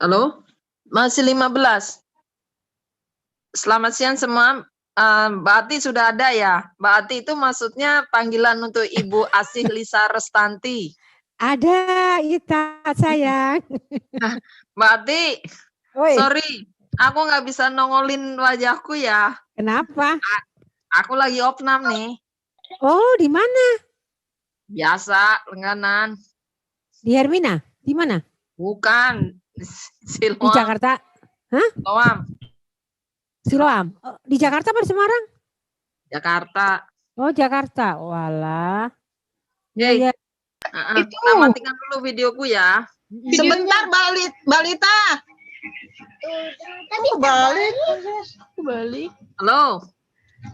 Halo? Masih 15. Selamat siang semua. Mbak Ati sudah ada ya? Mbak Ati itu maksudnya panggilan untuk Ibu Asih Lisa Restanti. Ada, Ita sayang. Mbak Ati, Oi, sorry, aku nggak bisa nongolin wajahku ya. kenapa? Aku lagi opnam nih. Oh, di mana? Biasa, lenganan. Di Hermina? Di mana? Bukan. Di Siloam. Jakarta? Hah? Siloam. Siloam? Oh, di Jakarta apa di Semarang? Jakarta. Oh, Jakarta. Walah. Iya, Hey, iya. Itu. Matikan dulu videoku ya. Sebentar, Mbak Lita. Tapi balik. Halo.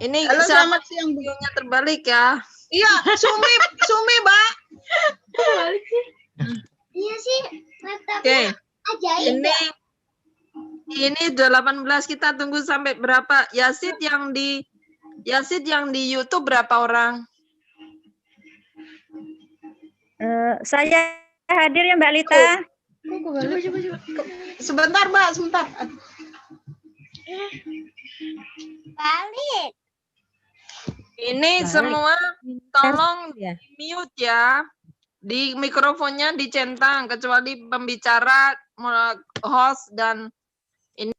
Ini Halo, siapa selamat siang, Bu. videonya terbalik ya? Iya, Sumi, Mbak. Balik sih. Iya sih, Oke. ajaib. Ini udah 18, kita tunggu sampai berapa? Yasid yang di YouTube berapa orang? Saya hadir ya Mbak Lita. Coba. Sebentar, Mbak, sebentar. Balik. Ini Baik. semua tolong Ya. mute ya. Di mikrofonnya dicentang kecuali pembicara, host dan ini.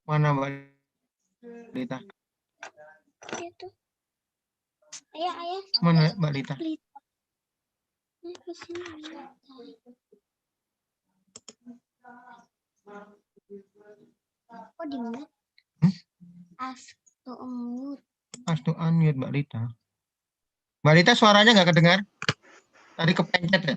Mana Mbak Lita? Itu. Ayah. Mana Mbak Lita? Oh, di mute. Ask to unmute. Pas to unmute Mbak Lita. Mbak Lita suaranya nggak kedengar? Tadi kepencet ya?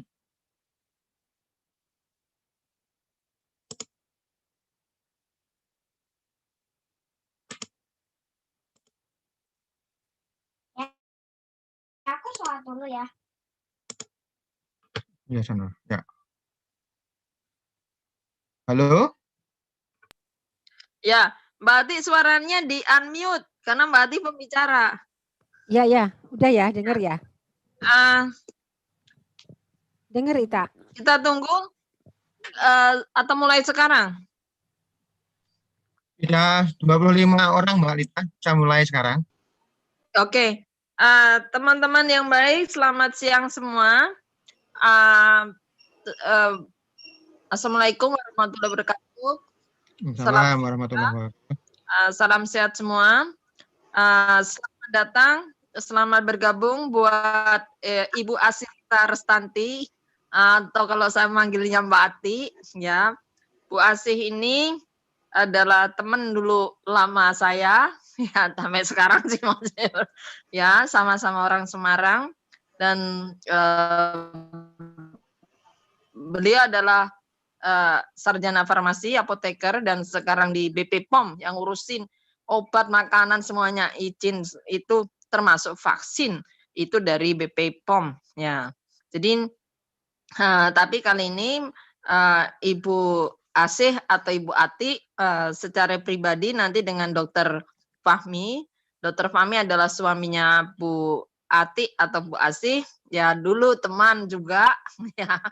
Aku sholat dulu ya. Ya sana. Ya. Halo? Ya, Mbak Ati suaranya di unmute karena Mbak Ati pembicara. Ya, ya. Udah ya, denger ya. Denger, Ita. Kita tunggu atau mulai sekarang? Sudah 25 orang Mbak Lita. Bisa mulai sekarang. Oke. Teman-teman yang baik, selamat siang semua. Assalamualaikum warahmatullahi wabarakatuh. Assalamualaikum warahmatullahi wabarakatuh. Salam sehat semua. Selamat datang, selamat bergabung buat Ibu Asih Lisa Restanti, atau kalau saya manggilnya Mbak Ati, ya. Bu Asih ini adalah teman dulu lama saya, ya sampai sekarang sih maksudnya, ya sama-sama orang Semarang, dan beliau adalah sarjana farmasi, apoteker, dan sekarang di BP POM yang ngurusin obat, makanan, semuanya izin itu termasuk vaksin itu dari BP POM ya. Jadi tapi kali ini Ibu Asih atau Ibu Ati secara pribadi nanti dengan Dokter Fahmi. Dokter Fahmi adalah suaminya Bu Ati atau Bu Asih, ya dulu teman juga ya.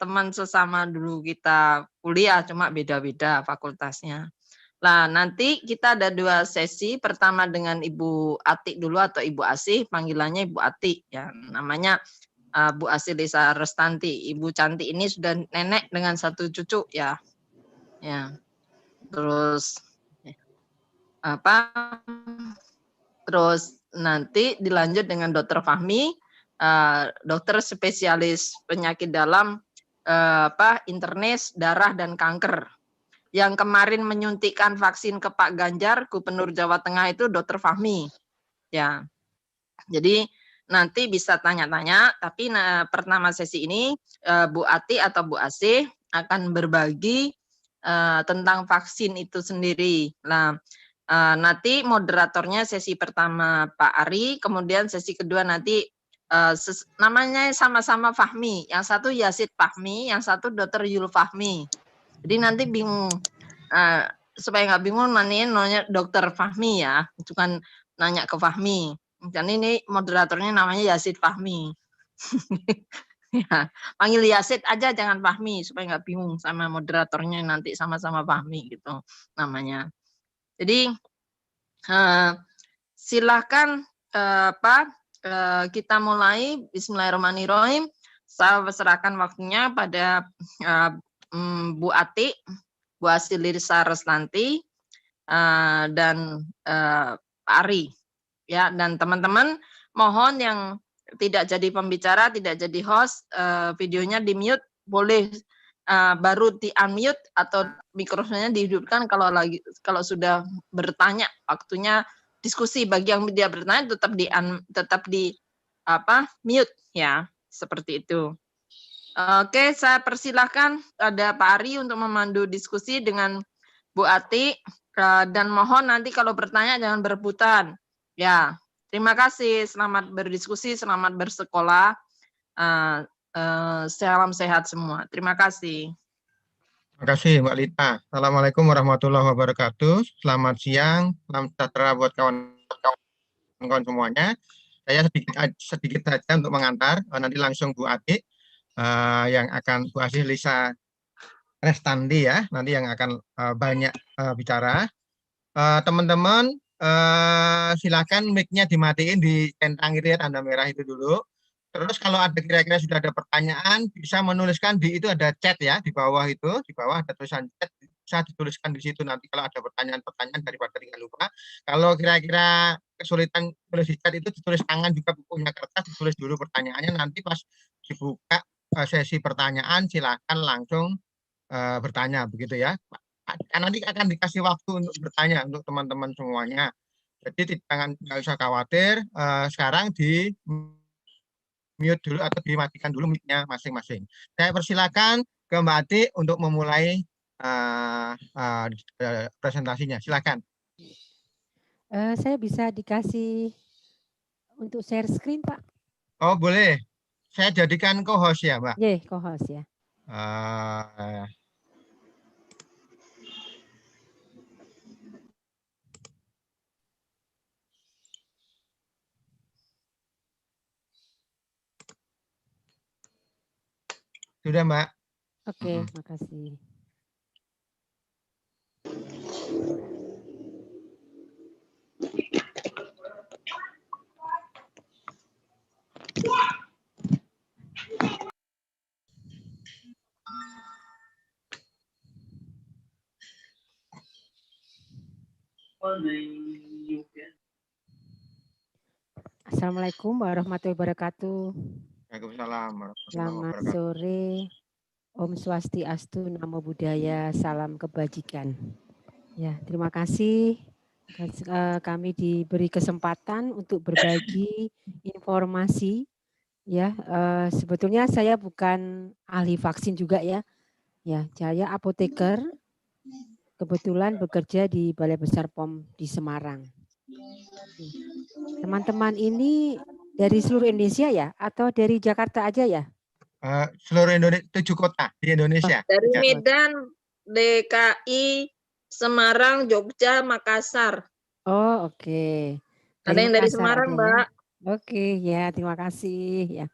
Teman sesama dulu kita kuliah, cuma beda-beda fakultasnya. Nah, nanti kita ada 2 sesi. Pertama dengan Ibu Ati dulu atau Ibu Asih, panggilannya Ibu Ati ya. Namanya Bu Asih Lisa Restanti. Ibu cantik ini sudah nenek dengan 1 cucu ya. Ya. Terus Terus nanti dilanjut dengan Dokter Fahmi, dokter spesialis penyakit dalam internis, darah dan kanker. Yang kemarin menyuntikkan vaksin ke Pak Ganjar, Gubernur Jawa Tengah itu Dokter Fahmi. Ya. Jadi nanti bisa tanya-tanya, tapi pertama sesi ini Bu Ati atau Bu Asih akan berbagi tentang vaksin itu sendiri. Nah, nanti moderatornya sesi pertama Pak Ari, kemudian sesi kedua nanti namanya sama-sama Fahmi, yang satu Yasid Fahmi, yang satu Dr. Yul Fahmi. Jadi nanti bingung, supaya nggak bingung nanya Dr. Fahmi ya, bukan nanya ke Fahmi. Dan ini moderatornya namanya Yazid Fahmi. Ya, panggil Yazid aja jangan Fahmi supaya nggak bingung sama moderatornya nanti sama-sama Fahmi gitu namanya. Jadi silakan kita mulai. Bismillahirrahmanirrahim. Saya serahkan waktunya pada Bu Ati, Bu Asilirsa Reslanti, dan Pak Ari. Ya, dan teman-teman mohon yang tidak jadi pembicara, tidak jadi host, videonya di-mute, boleh baru di-unmute atau mikrofonnya dihidupkan kalau sudah bertanya. Waktunya diskusi, bagi yang tidak bertanya tetap di mute ya, seperti itu. Oke, saya persilahkan ada Pak Ari untuk memandu diskusi dengan Bu Ati, dan mohon nanti kalau bertanya jangan berebutan. Ya, terima kasih. Selamat berdiskusi, selamat bersekolah. Salam sehat semua. Terima kasih. Terima kasih Mbak Lita. Assalamualaikum warahmatullahi wabarakatuh. Selamat siang, salam sejahtera buat kawan-kawan semuanya. Saya sedikit saja untuk mengantar, nanti langsung Bu Ati yang akan Bu Asilirsa Reslanti ya, nanti yang akan banyak bicara. Teman-teman silakan mic-nya dimatiin, dicentang gitu ya, tanda merah itu dulu. Terus kalau ada kira-kira sudah ada pertanyaan, bisa menuliskan di itu ada chat ya, di bawah itu, di bawah ada tulisan chat, bisa dituliskan di situ nanti kalau ada pertanyaan-pertanyaan daripada tidak lupa. Kalau kira-kira kesulitan tulis di chat itu ditulis tangan juga, punya kertas ditulis dulu pertanyaannya, nanti pas dibuka sesi pertanyaan silakan langsung bertanya begitu ya. Nanti akan dikasih waktu untuk bertanya untuk teman-teman semuanya. Jadi nggak usah khawatir. Sekarang di mute dulu atau dimatikan dulu mic-nya masing-masing. Saya persilakan ke Mbak Ati untuk memulai presentasinya. Silakan. Saya bisa dikasih untuk share screen, Pak? Oh boleh. Saya jadikan co-host ya, Mbak. Ye, co-host ya. Sudah, Mbak. Oke, makasih. Assalamualaikum warahmatullahi wabarakatuh. Waalaikumsalam warahmatullahi Selamat wabarakatuh. sore. Om Swastiastu, Namo Buddhaya, salam kebajikan. Ya, terima kasih. Kami diberi kesempatan untuk berbagi informasi. Ya, sebetulnya saya bukan ahli vaksin juga ya. Ya, saya apoteker. Kebetulan bekerja di Balai Besar POM di Semarang. Teman-teman ini dari seluruh Indonesia ya, atau dari Jakarta aja ya? Seluruh Indonesia, 7 kota di Indonesia. Dari Medan, DKI, Semarang, Jogja, Makassar. Oh, oke. Ada yang dari Makassar Semarang, ada ya? Mbak. Oke, ya terima kasih ya.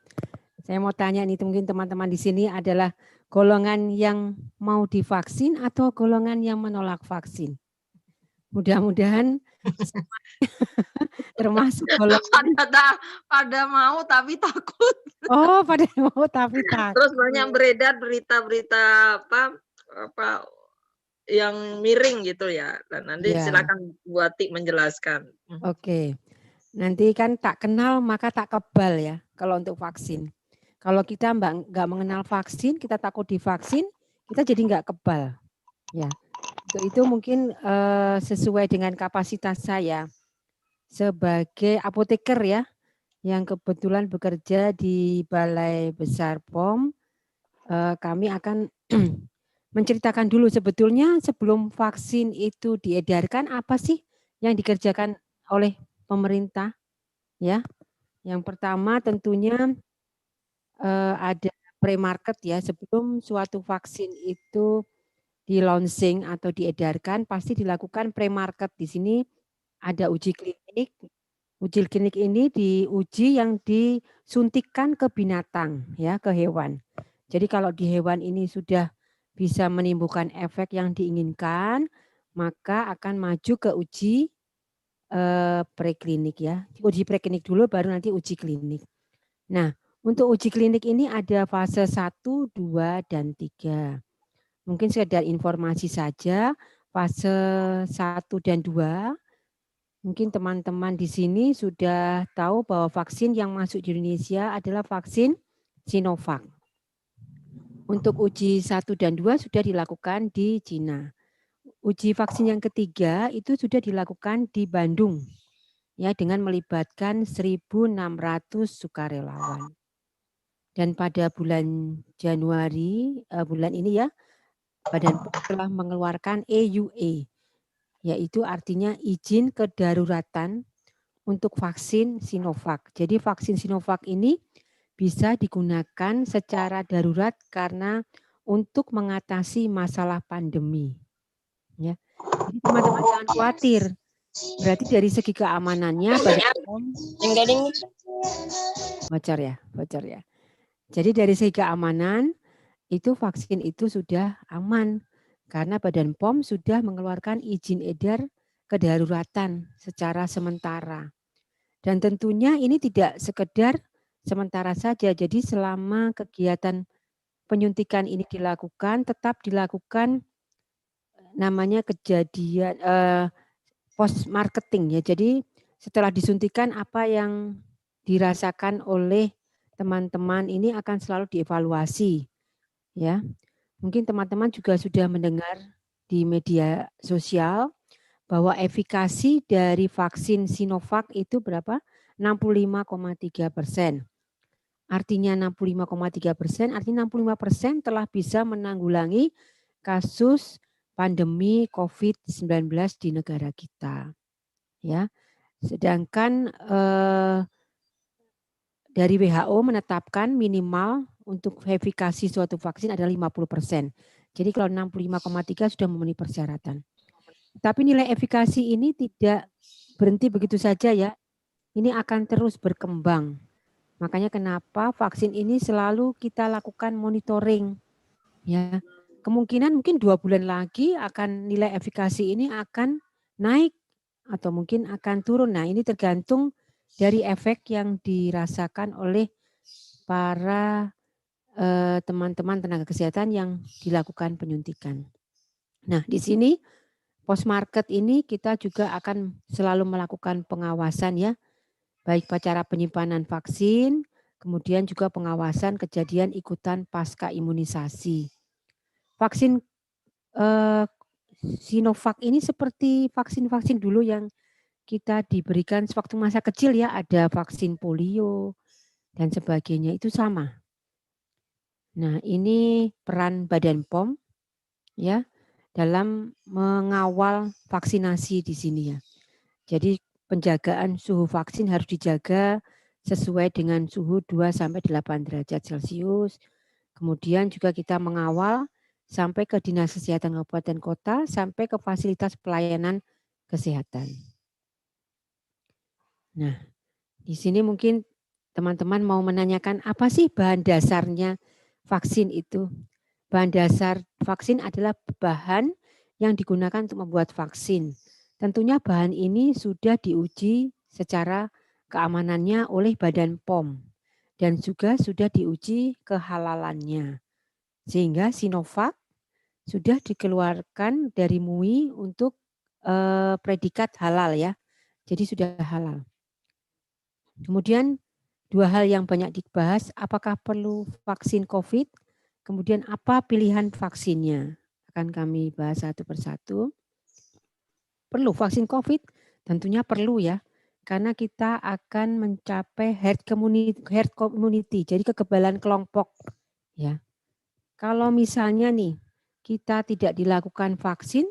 Saya mau tanya nih, mungkin teman-teman di sini adalah golongan yang mau divaksin atau golongan yang menolak vaksin. Mudah-mudahan termasuk golongan pada mau tapi takut. oh pada mau tapi takut. Terus banyak beredar berita-berita apa yang miring gitu ya. Dan nanti Ya. silakan Bu Ati menjelaskan. Oke. Nanti kan tak kenal maka tak kebal ya kalau untuk vaksin. Kalau kita nggak mengenal vaksin, kita takut divaksin, kita jadi nggak kebal. Ya, itu mungkin sesuai dengan kapasitas saya sebagai apoteker ya, yang kebetulan bekerja di Balai Besar POM. Kami akan menceritakan dulu sebetulnya sebelum vaksin itu diedarkan apa sih yang dikerjakan oleh pemerintah ya. Yang pertama tentunya ada pre-market ya, sebelum suatu vaksin itu di launching atau diedarkan pasti dilakukan pre-market. Di sini ada uji klinik. Uji klinik ini diuji yang disuntikkan ke binatang, ya, ke hewan. Jadi kalau di hewan ini sudah bisa menimbulkan efek yang diinginkan, maka akan maju ke uji preklinik, ya. Uji preklinik dulu baru nanti uji klinik. Nah, untuk uji klinik ini ada fase 1, 2, dan 3. Mungkin sekedar informasi saja, fase 1 dan 2, mungkin teman-teman di sini sudah tahu bahwa vaksin yang masuk di Indonesia adalah vaksin Sinovac. Untuk uji 1 dan 2 sudah dilakukan di Cina. Uji vaksin yang ketiga itu sudah dilakukan di Bandung, ya, dengan melibatkan 1.600 sukarelawan. Dan pada bulan Januari, bulan ini, ya, Badan POM telah mengeluarkan EUA, yaitu artinya izin kedaruratan untuk vaksin Sinovac. Jadi vaksin Sinovac ini bisa digunakan secara darurat karena untuk mengatasi masalah pandemi. Ya. Jadi teman-teman jangan khawatir. Berarti dari segi keamanannya Badan POM bocor ya. Jadi dari segi keamanan itu vaksin itu sudah aman karena Badan POM sudah mengeluarkan izin edar kedaruratan secara sementara. Dan tentunya ini tidak sekedar sementara saja. Jadi selama kegiatan penyuntikan ini dilakukan, tetap dilakukan namanya kejadian post marketing, ya. Jadi setelah disuntikan apa yang dirasakan oleh teman-teman ini akan selalu dievaluasi, ya. Mungkin teman-teman juga sudah mendengar di media sosial bahwa efikasi dari vaksin Sinovac itu berapa? 65,3%. Artinya 65,3%, artinya 65% telah bisa menanggulangi kasus pandemi COVID-19 di negara kita. Ya. Sedangkan dari WHO menetapkan minimal untuk efikasi suatu vaksin adalah 50%. Jadi kalau 65,3 sudah memenuhi persyaratan. Tapi nilai efikasi ini tidak berhenti begitu saja, ya. Ini akan terus berkembang. Makanya kenapa vaksin ini selalu kita lakukan monitoring. Ya. Kemungkinan mungkin 2 bulan lagi akan nilai efikasi ini akan naik atau mungkin akan turun. Nah, ini tergantung dari efek yang dirasakan oleh para teman-teman tenaga kesehatan yang dilakukan penyuntikan. Nah, di sini post market ini kita juga akan selalu melakukan pengawasan, ya, baik cara penyimpanan vaksin, kemudian juga pengawasan kejadian ikutan pasca imunisasi. Vaksin Sinovac ini seperti vaksin-vaksin dulu yang kita diberikan sewaktu masa kecil, ya, ada vaksin polio dan sebagainya, itu sama. Nah, ini peran Badan POM, ya, dalam mengawal vaksinasi di sini, ya. Jadi penjagaan suhu vaksin harus dijaga sesuai dengan suhu 2-8 derajat Celcius. Kemudian juga kita mengawal sampai ke Dinas Kesehatan Kabupaten Kota, sampai ke fasilitas pelayanan kesehatan. Nah, di sini mungkin teman-teman mau menanyakan apa sih bahan dasarnya vaksin itu? Bahan dasar vaksin adalah bahan yang digunakan untuk membuat vaksin. Tentunya bahan ini sudah diuji secara keamanannya oleh Badan POM dan juga sudah diuji kehalalannya. Sehingga Sinovac sudah dikeluarkan dari MUI untuk predikat halal, ya. Jadi sudah halal. Kemudian 2 hal yang banyak dibahas, apakah perlu vaksin COVID? Kemudian apa pilihan vaksinnya? Akan kami bahas satu persatu. Perlu vaksin COVID? Tentunya perlu, ya. Karena kita akan mencapai herd community, jadi kekebalan kelompok, ya. Kalau misalnya nih kita tidak dilakukan vaksin,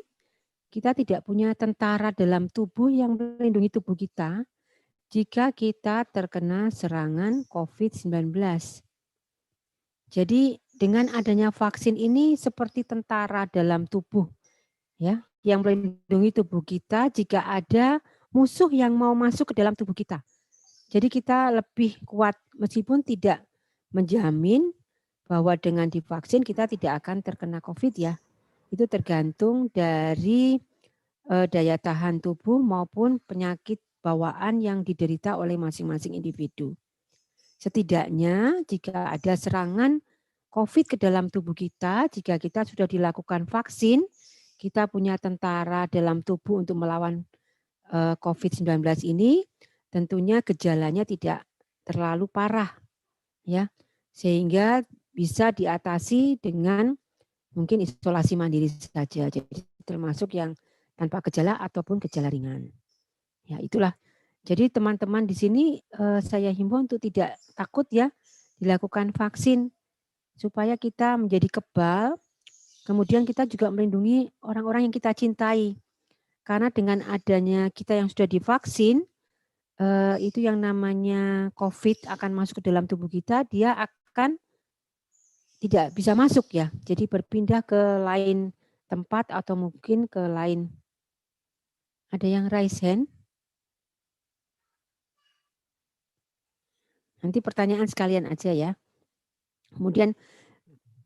kita tidak punya tentara dalam tubuh yang melindungi tubuh kita jika kita terkena serangan COVID-19. Jadi dengan adanya vaksin ini seperti tentara dalam tubuh, ya, yang melindungi tubuh kita jika ada musuh yang mau masuk ke dalam tubuh kita. Jadi kita lebih kuat meskipun tidak menjamin bahwa dengan divaksin kita tidak akan terkena COVID ya. Itu tergantung dari daya tahan tubuh maupun penyakit bawaan yang diderita oleh masing-masing individu. Setidaknya jika ada serangan COVID ke dalam tubuh kita, jika kita sudah dilakukan vaksin, kita punya tentara dalam tubuh untuk melawan COVID-19 ini, tentunya gejalanya tidak terlalu parah, ya, sehingga bisa diatasi dengan mungkin isolasi mandiri saja, jadi termasuk yang tanpa gejala ataupun gejala ringan. Ya, itulah. Jadi teman-teman di sini saya himbau untuk tidak takut ya dilakukan vaksin supaya kita menjadi kebal. Kemudian kita juga melindungi orang-orang yang kita cintai. Karena dengan adanya kita yang sudah divaksin, itu yang namanya COVID akan masuk ke dalam tubuh kita, dia akan tidak bisa masuk ya. Jadi berpindah ke lain tempat atau mungkin ke lain. Ada yang raise hand? Nanti pertanyaan sekalian aja ya. Kemudian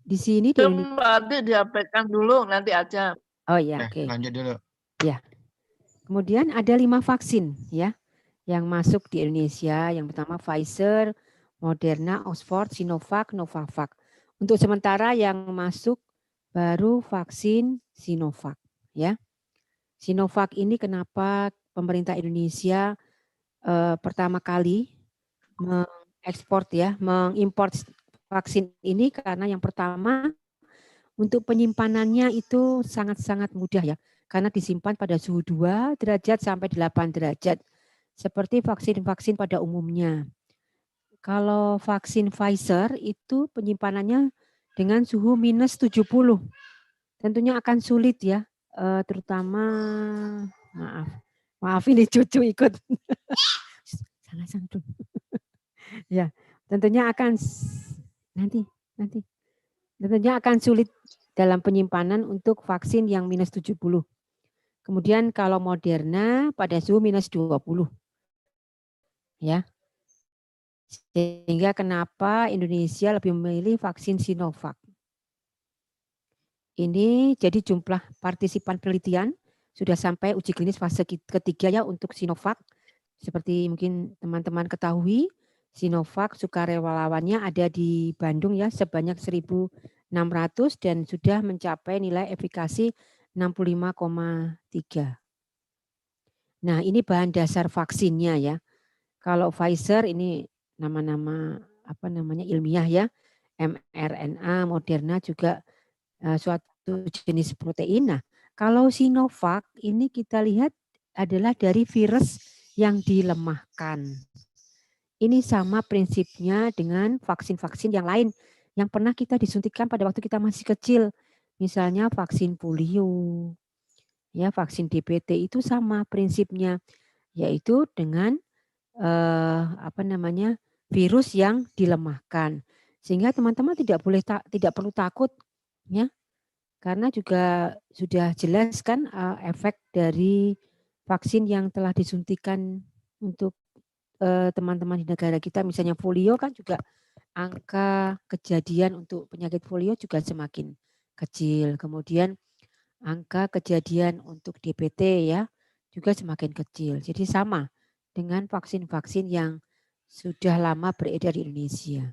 di sini di Nanti diabaikan dulu nanti aja. Oh ya, oke. Lanjut dulu. Ya. Kemudian ada 5 vaksin ya yang masuk di Indonesia. Yang pertama Pfizer, Moderna, Oxford, Sinovac, Novavax. Untuk sementara yang masuk baru vaksin Sinovac ya. Sinovac ini kenapa pemerintah Indonesia pertama kali mengimport vaksin ini karena yang pertama untuk penyimpanannya itu sangat-sangat mudah ya. Karena disimpan pada suhu 2 derajat sampai 8 derajat. Seperti vaksin-vaksin pada umumnya. Kalau vaksin Pfizer itu penyimpanannya dengan suhu minus 70. Tentunya akan sulit ya. Terutama, maaf ini cucu ikut. Sangat-sangat. Ya, tentunya akan tentunya akan sulit dalam penyimpanan untuk vaksin yang minus 70. Kemudian kalau Moderna pada suhu minus 20. Ya. Sehingga kenapa Indonesia lebih memilih vaksin Sinovac. Ini jadi jumlah partisipan penelitian sudah sampai uji klinis fase ketiga ya untuk Sinovac. Seperti mungkin teman-teman ketahui, Sinovac sukarelawannya ada di Bandung ya sebanyak 1.600 dan sudah mencapai nilai efikasi 65,3. Nah, ini bahan dasar vaksinnya ya. Kalau Pfizer ini nama-nama ilmiah ya, mRNA, Moderna juga suatu jenis protein. Nah, kalau Sinovac ini kita lihat adalah dari virus yang dilemahkan. Ini sama prinsipnya dengan vaksin-vaksin yang lain yang pernah kita disuntikkan pada waktu kita masih kecil. Misalnya vaksin polio, ya vaksin DPT itu sama prinsipnya, yaitu dengan virus yang dilemahkan. Sehingga teman-teman tidak perlu takut ya. Karena juga sudah jelas kan efek dari vaksin yang telah disuntikan untuk teman-teman di negara kita, misalnya polio kan juga angka kejadian untuk penyakit polio juga semakin kecil. Kemudian angka kejadian untuk DPT ya juga semakin kecil. Jadi sama dengan vaksin-vaksin yang sudah lama beredar di Indonesia.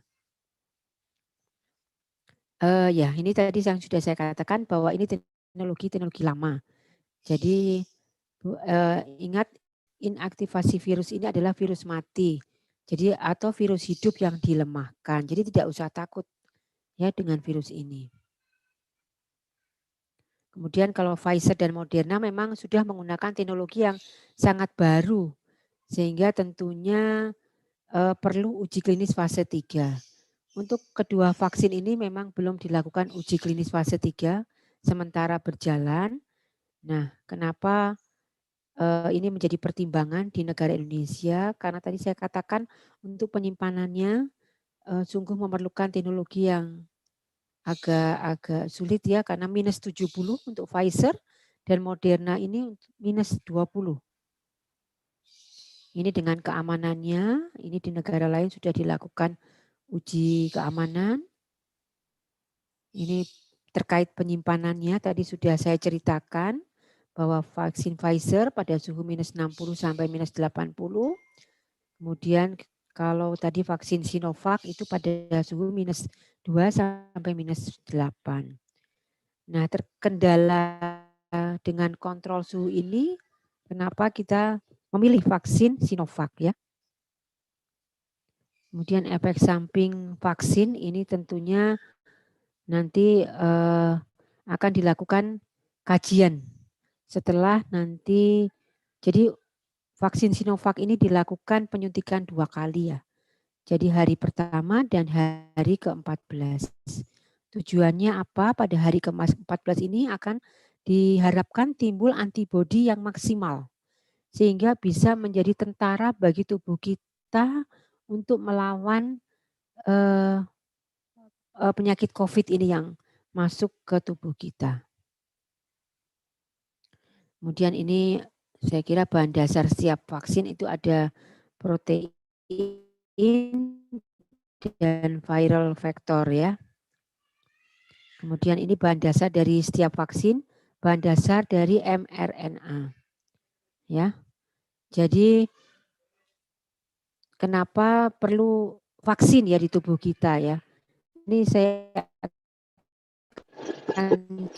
Ya, ini tadi yang sudah saya katakan bahwa ini teknologi lama. Jadi ingat inaktivasi virus ini adalah virus mati. Jadi atau virus hidup yang dilemahkan. Jadi tidak usah takut ya dengan virus ini. Kemudian kalau Pfizer dan Moderna memang sudah menggunakan teknologi yang sangat baru. Sehingga tentunya perlu uji klinis fase 3. Untuk kedua vaksin ini memang belum dilakukan uji klinis fase 3, sementara berjalan. Nah, kenapa ini menjadi pertimbangan di negara Indonesia? Karena tadi saya katakan untuk penyimpanannya sungguh memerlukan teknologi yang agak sulit ya, karena minus 70 untuk Pfizer dan Moderna ini minus 20. Ini dengan keamanannya, ini di negara lain sudah dilakukan uji keamanan. Ini terkait penyimpanannya, tadi sudah saya ceritakan bahwa vaksin Pfizer pada suhu minus 60 sampai minus 80. Kemudian kalau tadi vaksin Sinovac itu pada suhu minus 2 sampai minus 8. Nah, terkendala dengan kontrol suhu ini, kenapa kita memilih vaksin Sinovac ya? Kemudian efek samping vaksin ini tentunya nanti akan dilakukan kajian setelah nanti, jadi vaksin Sinovac ini dilakukan penyuntikan 2 kali ya. Jadi hari pertama dan hari ke-14. Tujuannya apa? Pada hari ke-14 ini akan diharapkan timbul antibodi yang maksimal. Sehingga bisa menjadi tentara bagi tubuh kita untuk melawan penyakit COVID ini yang masuk ke tubuh kita. Kemudian ini saya kira bahan dasar setiap vaksin itu ada protein dan viral vector ya. Kemudian ini bahan dasar dari setiap vaksin, bahan dasar dari mRNA. Ya. Jadi kenapa perlu vaksin ya di tubuh kita ya? Ini saya akan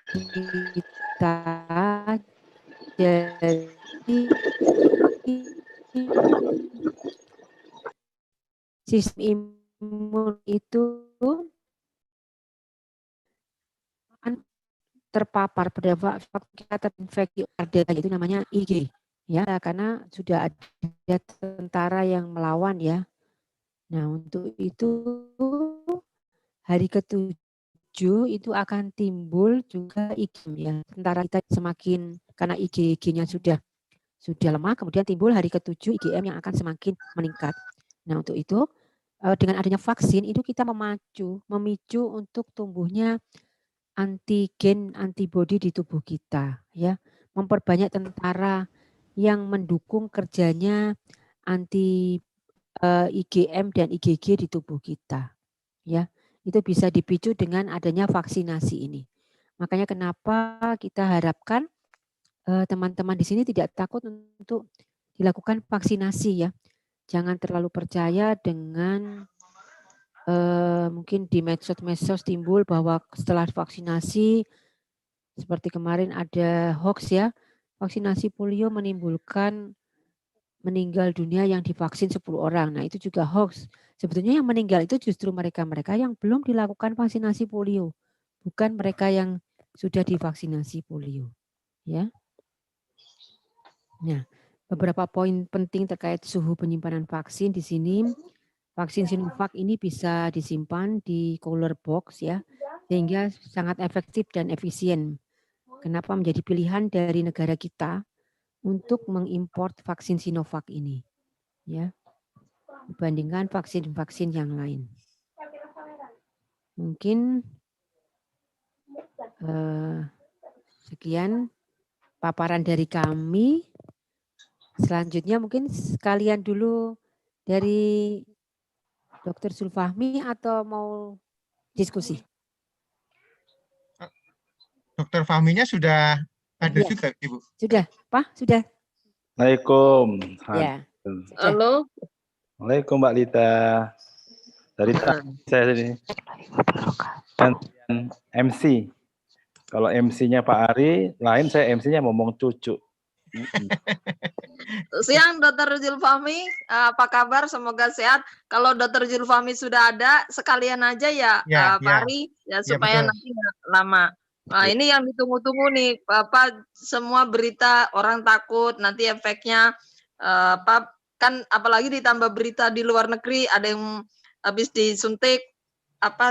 cerita. Jadi sistem imun itu terpapar pada waktu kita terinfeksi itu namanya IG ya, karena sudah ada tentara yang melawan ya. Nah, untuk itu hari ke-7 itu akan timbul juga IgM ya. Tentara kita semakin karena IgG-nya sudah lemah, kemudian timbul hari ke-7 IgM yang akan semakin meningkat. Nah, untuk itu dengan adanya vaksin itu kita memicu untuk tumbuhnya antigen antibodi di tubuh kita ya, memperbanyak tentara yang mendukung kerjanya anti IgM dan IgG di tubuh kita ya. Itu bisa dipicu dengan adanya vaksinasi ini. Makanya kenapa kita harapkan teman-teman di sini tidak takut untuk dilakukan vaksinasi ya. Jangan terlalu percaya dengan mungkin di medsos timbul bahwa setelah vaksinasi seperti kemarin ada hoax ya, vaksinasi polio menimbulkan meninggal dunia yang divaksin 10 orang. Nah, itu juga hoax. Sebetulnya yang meninggal itu justru mereka-mereka yang belum dilakukan vaksinasi polio, bukan mereka yang sudah divaksinasi polio. Ya. Nah, beberapa poin penting terkait suhu penyimpanan vaksin di sini. Vaksin Sinovac ini bisa disimpan di cooler box ya, sehingga sangat efektif dan efisien. Kenapa menjadi pilihan dari negara kita untuk mengimpor vaksin Sinovac ini, ya, dibandingkan vaksin-vaksin yang lain. Mungkin sekian paparan dari kami. Selanjutnya mungkin sekalian dulu dari Dr. Zulfahmi atau mau diskusi? Dokter Fahminya sudah ada Ya. juga, Ibu. Sudah, Pak? Sudah? Assalamualaikum. Ya. Halo. Assalamualaikum Mbak Lita. Dari saya sini. Dan MC. Kalau MC-nya Pak Ari, lain saya MC-nya ngomong cucu. Siang Dr. Zulfahmi, apa kabar? Semoga sehat. Kalau Dr. Zulfahmi sudah ada, sekalian aja ya, Pak Ari, ya supaya nanti nggak lama. Nah, ini yang ditunggu-tunggu nih, semua berita orang takut nanti efeknya kan apalagi ditambah berita di luar negeri ada yang habis disuntik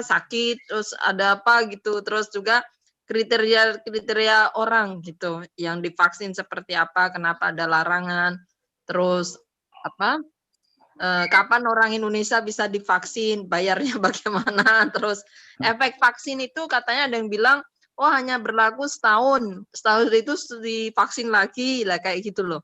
sakit, terus ada apa gitu, terus juga kriteria orang gitu yang divaksin seperti apa, kenapa ada larangan, terus kapan orang Indonesia bisa divaksin, bayarnya bagaimana, terus efek vaksin itu katanya ada yang bilang hanya berlaku setahun itu divaksin lagi lah kayak gitu loh.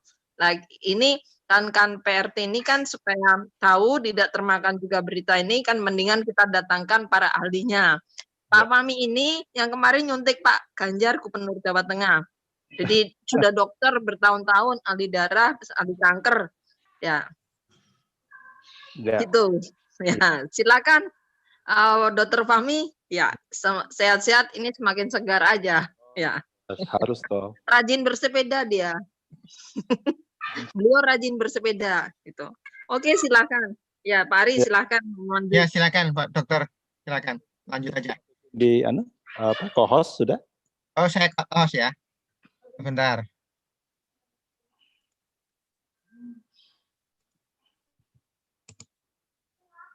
Ini kan PRT ini kan supaya tahu tidak termakan juga berita ini kan mendingan kita datangkan para ahlinya. Pak Fahmi ini yang kemarin nyuntik Pak Ganjar Gubernur Jawa Tengah. Jadi sudah dokter bertahun-tahun, ahli darah, ahli kanker. Ya, Ya, gitu. Ya, silakan Dokter Fahmi. Ya, sehat-sehat ini semakin segar aja. Ya, harus toh. rajin bersepeda dia. Beliau rajin bersepeda gitu. Oke, silakan. Ya, Pak Ari, Ya. silakan. Ya, silakan Pak Dokter. Silakan. Lanjut aja. Di co-host sudah? Oh, saya host ya. Sebentar.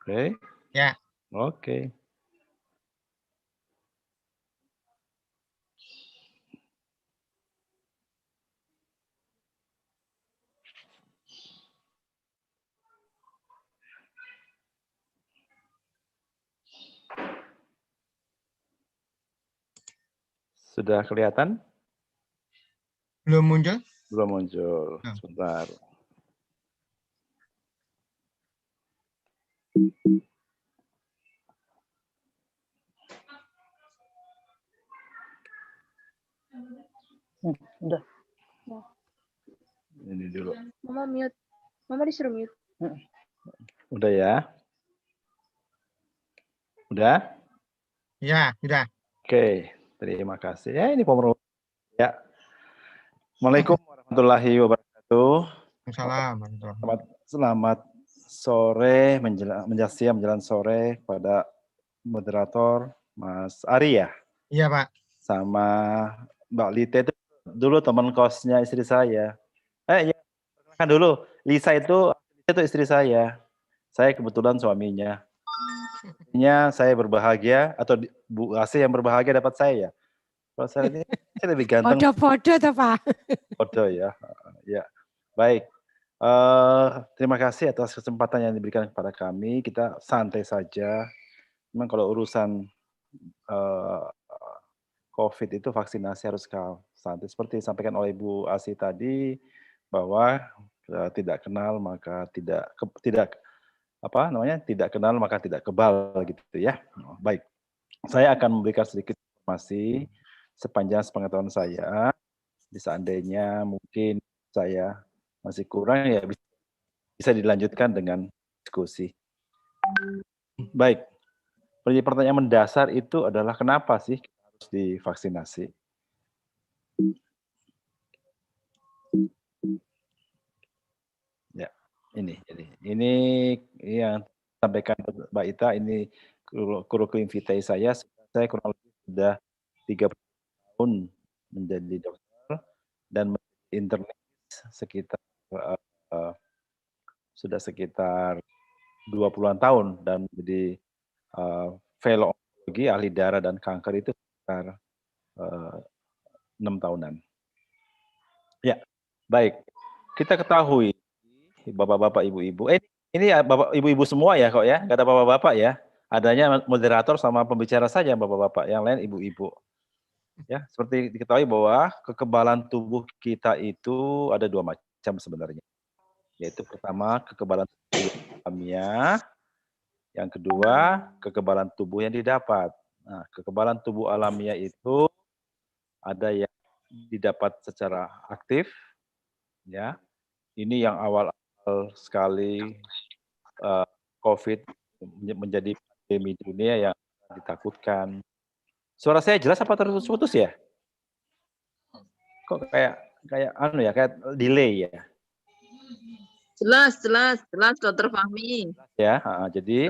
Oke. Ya. Oke. Sudah kelihatan? Belum muncul? Belum muncul. Hmm. Sebentar. Udah. Ini dulu. Mama mute. Mama disuruh mute. Udah ya? Udah? Ya, sudah. Oke, terima kasih. Ya, ini pemerintah. Ya. Assalamualaikum warahmatullahi wabarakatuh. Assalamualaikum. Selamat sore, menjelang sore pada moderator Mas Ari ya, Iya, Pak. sama Mbak Lita itu dulu teman kosnya istri saya. Ya, perkenalkan dulu, Lisa itu istri saya. Saya kebetulan suaminya. Artinya saya berbahagia atau Bu Asih yang berbahagia dapat saya. Kalau saya ini saya lebih ganteng. Podo-podo tuh Pak. Foto ya. Ya. Baik. Terima kasih atas kesempatan yang diberikan kepada kami. Kita santai saja. Memang kalau urusan COVID itu vaksinasi harus santai. Seperti disampaikan oleh Bu Asih tadi bahwa tidak kenal maka tidak kenal maka tidak kebal gitu ya. Baik. Saya akan memberikan sedikit informasi sepanjang sepengetahuan saya. Seandainya mungkin saya masih kurang ya bisa dilanjutkan dengan diskusi. Baik. Pertanyaan mendasar itu adalah kenapa sih kita harus divaksinasi? Ya, ini yang sampaikan Mbak Ita, ini kurikulum vitae saya kurang lebih sudah 30 tahun menjadi dokter dan internis sekitar sudah sekitar 20-an tahun dan menjadi fellow onkologi ahli darah dan kanker itu sekitar 6 tahunan. Ya, baik. Kita ketahui bapak-bapak, ibu-ibu. Ini ya bapak ibu-ibu semua ya kok ya, nggak ada bapak-bapak ya. Adanya moderator sama pembicara saja bapak-bapak, yang lain ibu-ibu. Ya, seperti diketahui bahwa kekebalan tubuh kita itu ada dua macam sebenarnya. Yaitu pertama kekebalan tubuh alamiah, yang kedua kekebalan tubuh yang didapat. Nah, kekebalan tubuh alamiah itu ada yang didapat secara aktif, ya. Ini yang awal sekali COVID menjadi pandemi dunia yang ditakutkan. Suara saya jelas apa terputus ya? Kok kayak kayak delay ya? Jelas Dokter Fahmi. Ya, jadi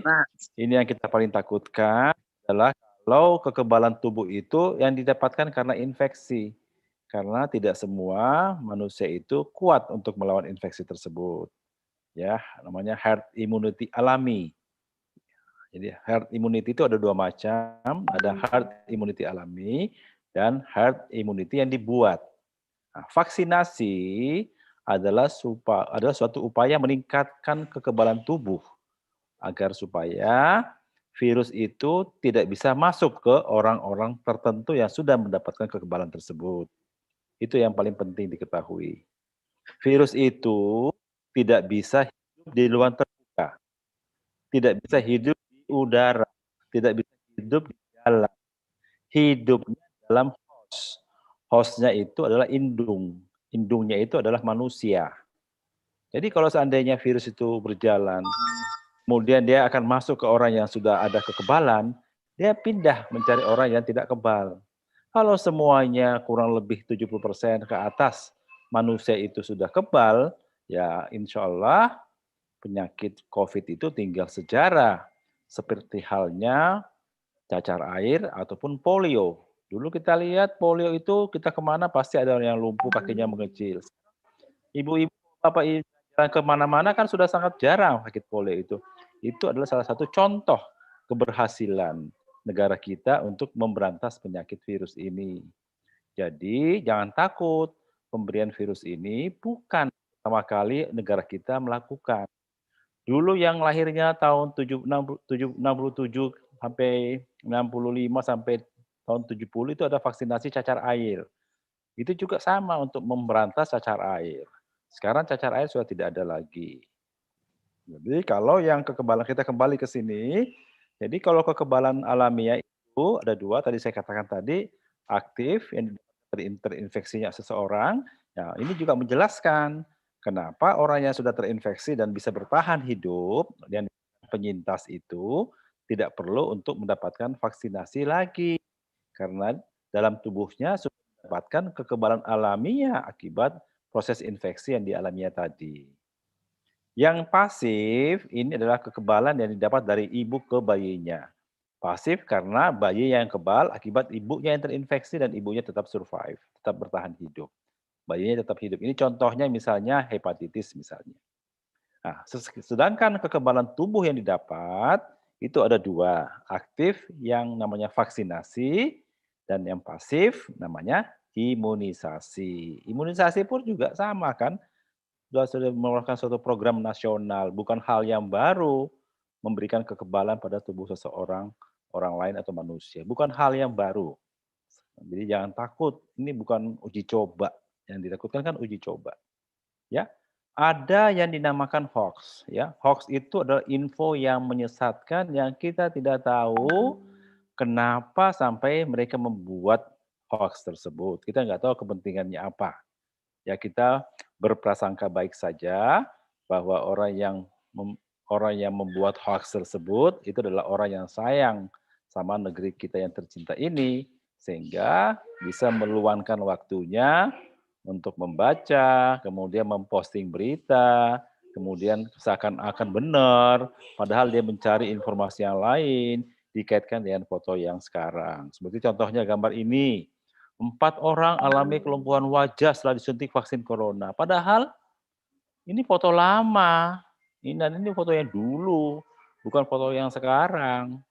ini yang kita paling takutkan adalah kalau kekebalan tubuh itu yang didapatkan karena infeksi. Karena tidak semua manusia itu kuat untuk melawan infeksi tersebut. Ya, namanya herd immunity alami. Jadi herd immunity itu ada dua macam, ada herd immunity alami dan herd immunity yang dibuat. Nah, vaksinasi adalah suatu upaya meningkatkan kekebalan tubuh agar supaya virus itu tidak bisa masuk ke orang-orang tertentu yang sudah mendapatkan kekebalan tersebut. Itu yang paling penting diketahui. Virus itu tidak bisa hidup di ruang terbuka, tidak bisa hidup di udara, tidak bisa hidup di jalan. Hidupnya dalam host. Hostnya itu adalah indung. Indungnya itu adalah manusia. Jadi kalau seandainya virus itu berjalan, kemudian dia akan masuk ke orang yang sudah ada kekebalan, dia pindah mencari orang yang tidak kebal. Kalau semuanya kurang lebih 70% ke atas manusia itu sudah kebal, ya insya Allah penyakit COVID itu tinggal sejarah. Seperti halnya cacar air ataupun polio. Dulu kita lihat polio itu kita kemana pasti ada orang yang lumpuh kakinya mengecil. Ibu-ibu, bapak ibu jalan kemana-mana kan sudah sangat jarang sakit polio itu. Itu adalah salah satu contoh keberhasilan negara kita untuk memberantas penyakit virus ini. Jadi jangan takut, pemberian virus ini bukan pertama kali negara kita melakukan. Dulu yang lahirnya tahun 67 sampai 65 sampai tahun 70 itu ada vaksinasi cacar air. Itu juga sama untuk memberantas cacar air. Sekarang cacar air sudah tidak ada lagi. Jadi kalau yang kekebalan kita kembali ke sini, jadi kalau kekebalan alamiah itu ada dua, tadi saya katakan tadi, aktif yang terinfeksinya seseorang, ya ini juga menjelaskan kenapa orang yang sudah terinfeksi dan bisa bertahan hidup, yang penyintas itu tidak perlu untuk mendapatkan vaksinasi lagi. Karena dalam tubuhnya sudah mendapatkan kekebalan alamiah akibat proses infeksi yang dialaminya tadi. Yang pasif ini adalah kekebalan yang didapat dari ibu ke bayinya. Pasif karena bayi yang kebal akibat ibunya yang terinfeksi dan ibunya tetap survive, tetap bertahan hidup. Bayinya tetap hidup. Ini contohnya misalnya hepatitis misalnya. Nah, sedangkan kekebalan tubuh yang didapat itu ada dua, aktif yang namanya vaksinasi dan yang pasif namanya imunisasi. Imunisasi pun juga sama kan, sudah melakukan suatu program nasional, bukan hal yang baru memberikan kekebalan pada tubuh seseorang, orang lain atau manusia, bukan hal yang baru. Jadi jangan takut, ini bukan uji coba, yang ditakutkan kan uji coba. Ya, ada yang dinamakan hoax. Ya, hoax itu adalah info yang menyesatkan yang kita tidak tahu kenapa sampai mereka membuat hoax tersebut. Kita nggak tahu kepentingannya apa. Ya kita berprasangka baik saja bahwa orang yang membuat hoax tersebut itu adalah orang yang sayang sama negeri kita yang tercinta ini, sehingga bisa meluangkan waktunya untuk membaca, kemudian memposting berita, kemudian seakan-akan benar, padahal dia mencari informasi yang lain, dikaitkan dengan foto yang sekarang. Seperti contohnya gambar ini, 4 orang alami kelumpuhan wajah setelah disuntik vaksin corona. Padahal ini foto lama, ini foto yang dulu, bukan foto yang sekarang.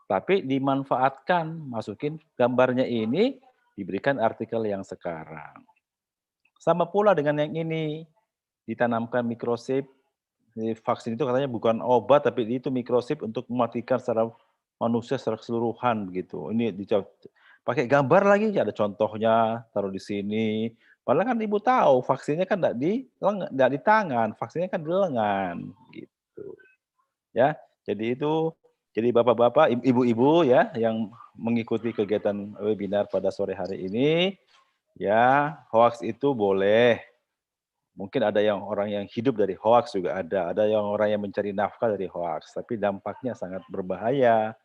Tapi dimanfaatkan, masukin gambarnya ini, diberikan artikel yang sekarang. Sama pula dengan yang ini, ditanamkan mikrochip. Vaksin itu katanya bukan obat, tapi itu mikrochip untuk mematikan secara manusia secara keseluruhan begitu. Ini pakai gambar lagi, ada contohnya, taruh di sini. Padahal kan ibu tahu vaksinnya kan tidak di tangan, vaksinnya kan di lengan, gitu. Ya, jadi itu. Jadi bapak-bapak, ibu-ibu ya yang mengikuti kegiatan webinar pada sore hari ini, ya hoax itu boleh. Mungkin ada yang orang yang hidup dari hoax juga ada yang orang yang mencari nafkah dari hoax, tapi dampaknya sangat berbahaya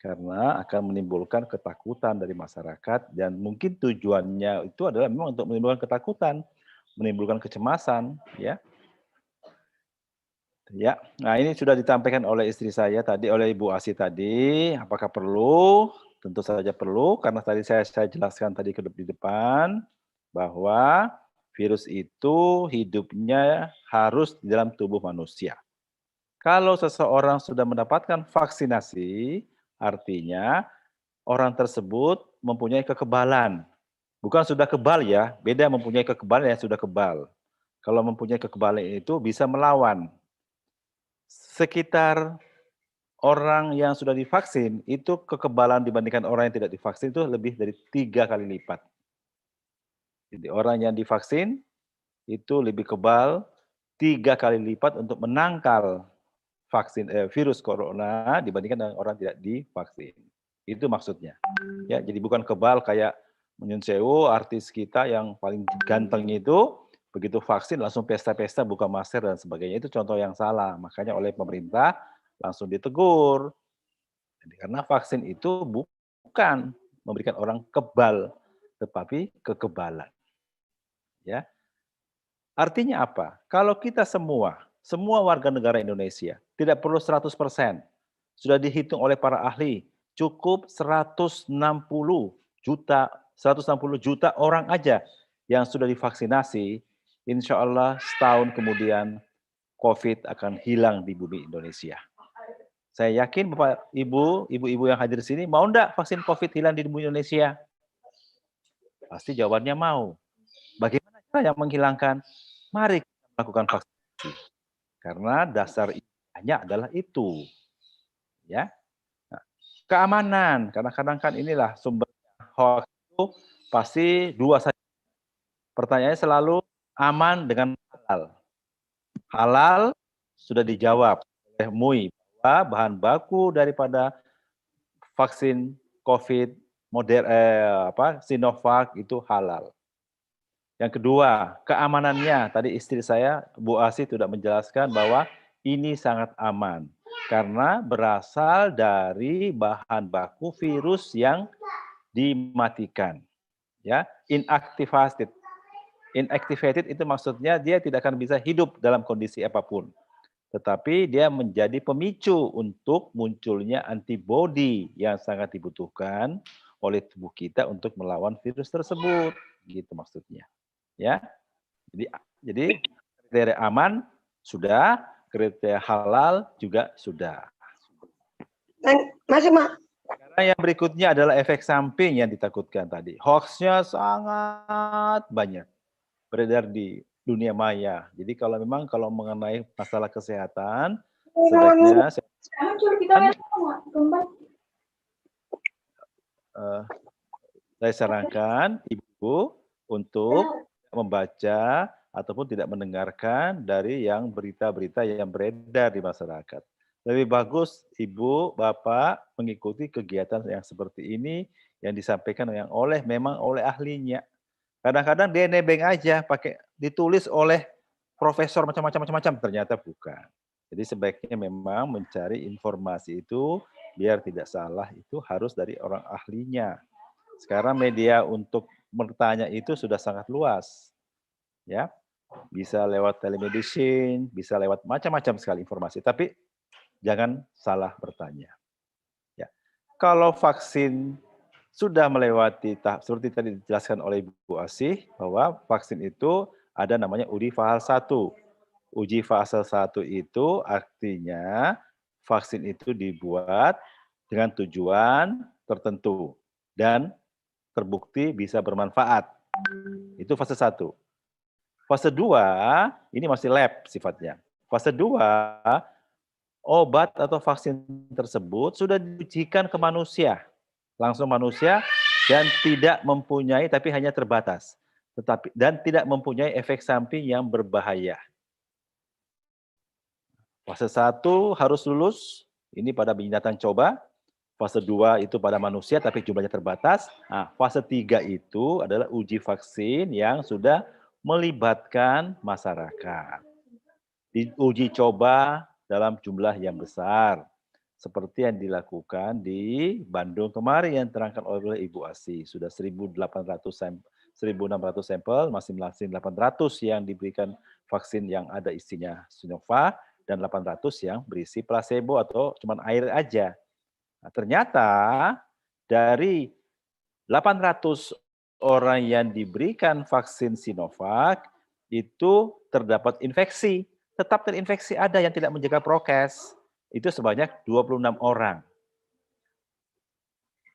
karena akan menimbulkan ketakutan dari masyarakat dan mungkin tujuannya itu adalah memang untuk menimbulkan ketakutan, menimbulkan kecemasan, ya. Ya, nah ini sudah ditampilkan oleh istri saya tadi, oleh Ibu Asi tadi. Apakah perlu? Tentu saja perlu, karena tadi saya jelaskan tadi di depan bahwa virus itu hidupnya harus di dalam tubuh manusia. Kalau seseorang sudah mendapatkan vaksinasi, artinya orang tersebut mempunyai kekebalan. Bukan sudah kebal ya, beda mempunyai kekebalan yang sudah kebal. Kalau mempunyai kekebalan itu bisa melawan. Sekitar orang yang sudah divaksin, itu kekebalan dibandingkan orang yang tidak divaksin itu lebih dari 3 kali lipat. Jadi orang yang divaksin itu lebih kebal 3 kali lipat untuk menangkal virus corona dibandingkan dengan orang tidak divaksin. Itu maksudnya. Ya, jadi bukan kebal kayak Nyun Sewu, artis kita yang paling ganteng itu begitu vaksin langsung pesta-pesta buka masker dan sebagainya. Itu contoh yang salah. Makanya oleh pemerintah langsung ditegur. Jadi, karena vaksin itu bukan memberikan orang kebal, tetapi kekebalan. Ya. Artinya apa? Kalau kita semua warga negara Indonesia, tidak perlu 100%, sudah dihitung oleh para ahli, cukup 160 juta orang aja yang sudah divaksinasi, insya Allah setahun kemudian COVID akan hilang di bumi Indonesia. Saya yakin Bapak, Ibu-ibu yang hadir di sini, mau enggak vaksin COVID hilang di bumi Indonesia? Pasti jawabannya mau. Bagaimana cara yang menghilangkan? Mari kita melakukan vaksinasi. Karena dasar ilmiahnya adalah itu. Ya. Nah, keamanan, kadang-kadang kan inilah sumber hoax itu pasti dua saja. Pertanyaannya selalu aman dengan halal. Halal sudah dijawab oleh MUI bahwa bahan baku daripada vaksin COVID Sinovac itu halal. Yang kedua, keamanannya. Tadi istri saya, Bu Asi, sudah menjelaskan bahwa ini sangat aman karena berasal dari bahan baku virus yang dimatikan. Ya, inactivated. Inactivated itu maksudnya dia tidak akan bisa hidup dalam kondisi apapun. Tetapi dia menjadi pemicu untuk munculnya antibodi yang sangat dibutuhkan oleh tubuh kita untuk melawan virus tersebut. Gitu maksudnya. Ya. Jadi kriteria aman sudah, kriteria halal juga sudah. Masih, Mak. Karena yang berikutnya adalah efek samping yang ditakutkan tadi. Hoax-nya sangat banyak beredar di dunia maya. Jadi kalau mengenai masalah kesehatan, sebaiknya saya sarankan Ibu untuk membaca ataupun tidak mendengarkan dari yang berita-berita yang beredar di masyarakat. Lebih bagus Ibu, Bapak mengikuti kegiatan yang seperti ini yang disampaikan memang oleh ahlinya. Kadang-kadang dia nebeng aja, ditulis oleh profesor macam-macam, ternyata bukan. Jadi sebaiknya memang mencari informasi itu biar tidak salah itu harus dari orang ahlinya. Sekarang media untuk bertanya itu sudah sangat luas. Ya. Bisa lewat telemedicine, bisa lewat macam-macam sekali informasi, tapi jangan salah bertanya. Ya. Kalau vaksin sudah melewati tahap seperti tadi dijelaskan oleh Ibu Asih bahwa vaksin itu ada namanya uji fase 1. Uji fase 1 itu artinya vaksin itu dibuat dengan tujuan tertentu dan terbukti bisa bermanfaat. Itu fase 1. Fase 2 ini masih lab sifatnya. Fase 2 obat atau vaksin tersebut sudah diujikan ke manusia. Langsung manusia dan tidak mempunyai tapi hanya terbatas. Dan tidak mempunyai efek samping yang berbahaya. Fase 1 harus lulus, ini pada binatang coba. Fase 2 itu pada manusia tapi jumlahnya terbatas. Nah, fase 3 itu adalah uji vaksin yang sudah melibatkan masyarakat. Diuji coba dalam jumlah yang besar. Seperti yang dilakukan di Bandung kemarin yang terangkan oleh Ibu Asih. Sudah 1.600 sampel, masing-masing 800 yang diberikan vaksin yang ada isinya Sinovac, dan 800 yang berisi placebo atau cuma air aja. Nah, ternyata dari 800 orang yang diberikan vaksin Sinovac, itu terdapat infeksi. Tetap terinfeksi ada yang tidak menjaga prokes. Itu sebanyak 26 orang.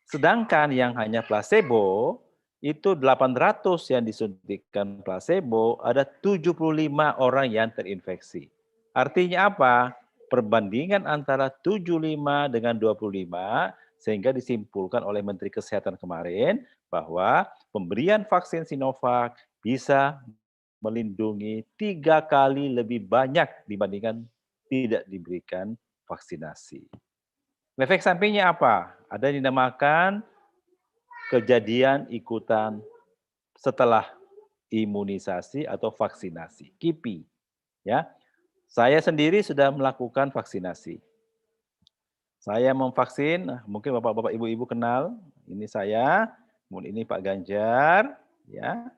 Sedangkan yang hanya placebo, itu 800 yang disuntikan placebo, ada 75 orang yang terinfeksi. Artinya apa? Perbandingan antara 75 dengan 25, sehingga disimpulkan oleh Menteri Kesehatan kemarin, bahwa pemberian vaksin Sinovac bisa melindungi 3 kali lebih banyak dibandingkan tidak diberikan vaksinasi. Efek sampingnya apa? Ada yang dinamakan kejadian ikutan setelah imunisasi atau vaksinasi, KIPI. Ya, saya sendiri sudah melakukan vaksinasi. Saya memvaksin, mungkin bapak-bapak, ibu-ibu kenal. Ini saya, kemudian ini Pak Ganjar. Ya,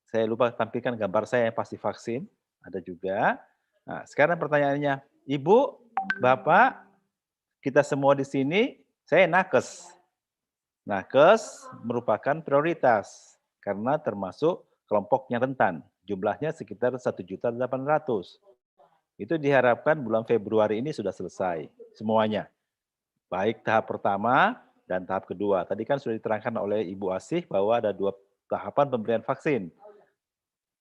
saya lupa tampilkan gambar saya yang pasti vaksin. Ada juga. Nah, sekarang pertanyaannya, Ibu, Bapak, kita semua di sini, saya nakes. Nakes merupakan prioritas karena termasuk kelompok yang rentan. Jumlahnya sekitar 1.800.000. Itu diharapkan bulan Februari ini sudah selesai semuanya. Baik tahap pertama dan tahap kedua. Tadi kan sudah diterangkan oleh Ibu Asih bahwa ada 2 tahapan pemberian vaksin.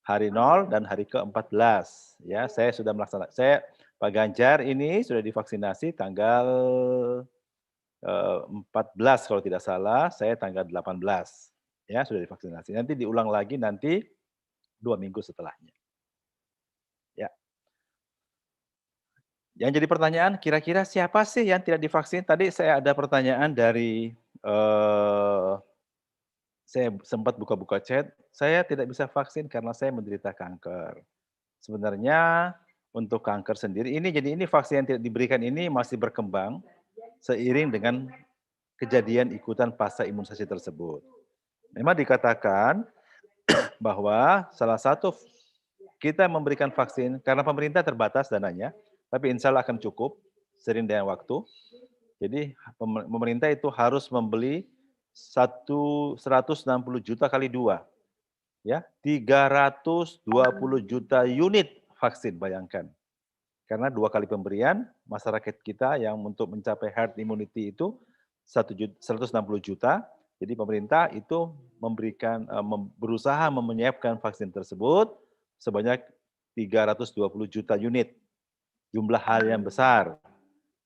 Hari 0 dan hari ke-14. Ya, saya sudah melaksanakan. Pak Ganjar ini sudah divaksinasi tanggal 14 kalau tidak salah, saya tanggal 18. Ya, sudah divaksinasi. Nanti diulang lagi nanti 2 minggu setelahnya. Ya. Yang jadi pertanyaan, kira-kira siapa sih yang tidak divaksin? Tadi saya ada pertanyaan dari, saya sempat buka-buka chat, saya tidak bisa vaksin karena saya menderita kanker. Sebenarnya untuk kanker sendiri, ini vaksin yang tidak diberikan ini masih berkembang seiring dengan kejadian ikutan pasca imunisasi tersebut. Memang dikatakan bahwa salah satu kita memberikan vaksin karena pemerintah terbatas dananya, tapi insya Allah akan cukup seiring dengan waktu. Jadi pemerintah itu harus membeli 160 juta kali 2, ya 320 juta unit vaksin, bayangkan. Karena 2 kali pemberian, masyarakat kita yang untuk mencapai herd immunity itu 160 juta. Jadi pemerintah itu memberikan berusaha menyiapkan vaksin tersebut sebanyak 320 juta unit. Jumlah hal yang besar.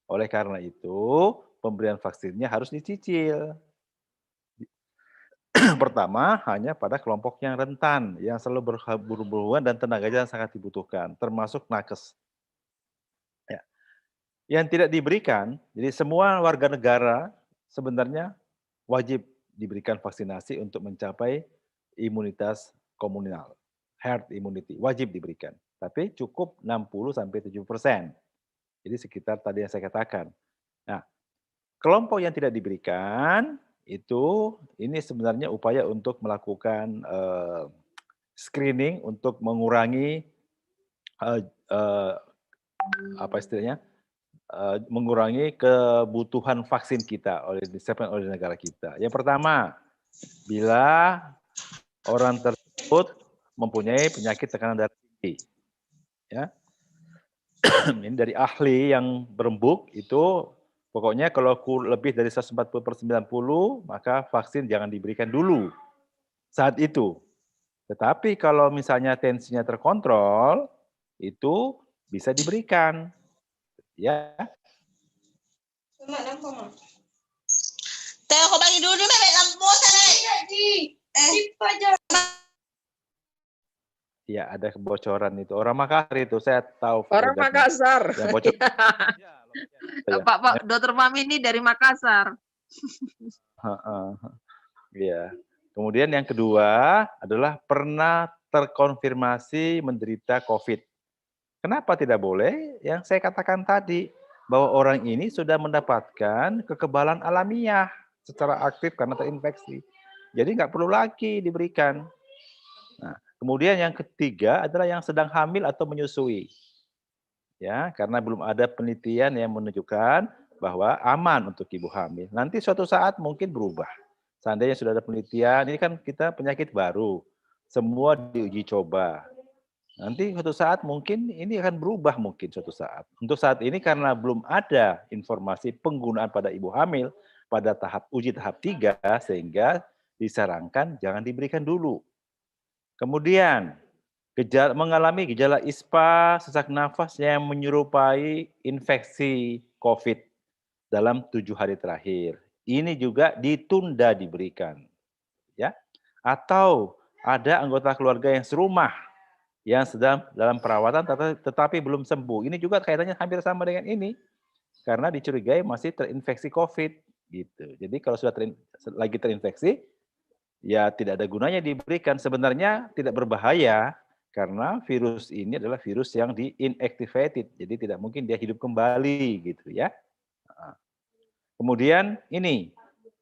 Oleh karena itu, pemberian vaksinnya harus dicicil. Pertama, hanya pada kelompok yang rentan, yang selalu berhubungan dan tenaganya sangat dibutuhkan, termasuk nakes. Ya. Yang tidak diberikan, jadi semua warga negara sebenarnya wajib diberikan vaksinasi untuk mencapai imunitas komunal, herd immunity, wajib diberikan. Tapi cukup 60-70%. Jadi sekitar tadi yang saya katakan. Nah, kelompok yang tidak diberikan, itu ini sebenarnya upaya untuk melakukan screening untuk mengurangi apa istilahnya, mengurangi kebutuhan vaksin kita disiapkan oleh negara kita. Yang pertama, bila orang tersebut mempunyai penyakit tekanan darah tinggi, ya, ini dari ahli yang berembuk itu, pokoknya kalau lebih dari 140/90, maka vaksin jangan diberikan dulu saat itu. Tetapi kalau misalnya tensinya terkontrol, itu bisa diberikan. Ya. Teo, kau bagi dulu bebek lampu sana. Ya, ada kebocoran itu. Orang Makassar itu, saya tahu. Orang Makassar. Yang bocor. Pak Dokter Fahmi ini dari Makassar. Iya. Kemudian yang kedua adalah pernah terkonfirmasi menderita COVID. Kenapa tidak boleh? Yang saya katakan tadi, bahwa orang ini sudah mendapatkan kekebalan alamiah secara aktif karena terinfeksi. Jadi nggak perlu lagi diberikan. Nah, kemudian yang ketiga adalah yang sedang hamil atau menyusui. Ya, karena belum ada penelitian yang menunjukkan bahwa aman untuk ibu hamil. Nanti suatu saat mungkin berubah. Seandainya sudah ada penelitian, ini kan kita penyakit baru. Semua diuji coba. Nanti suatu saat mungkin ini akan berubah mungkin suatu saat. Untuk saat ini karena belum ada informasi penggunaan pada ibu hamil pada uji tahap 3, sehingga disarankan jangan diberikan dulu. Kemudian mengalami gejala ISPA, sesak nafas yang menyerupai infeksi COVID dalam 7 hari terakhir. Ini juga ditunda diberikan. Ya. Atau ada anggota keluarga yang serumah yang sedang dalam perawatan tetapi belum sembuh. Ini juga kaitannya hampir sama dengan ini, karena dicurigai masih terinfeksi COVID gitu. Jadi kalau sudah lagi terinfeksi, ya tidak ada gunanya diberikan. Sebenarnya tidak berbahaya karena virus ini adalah virus yang di-inactivated, jadi tidak mungkin dia hidup kembali gitu ya. Kemudian ini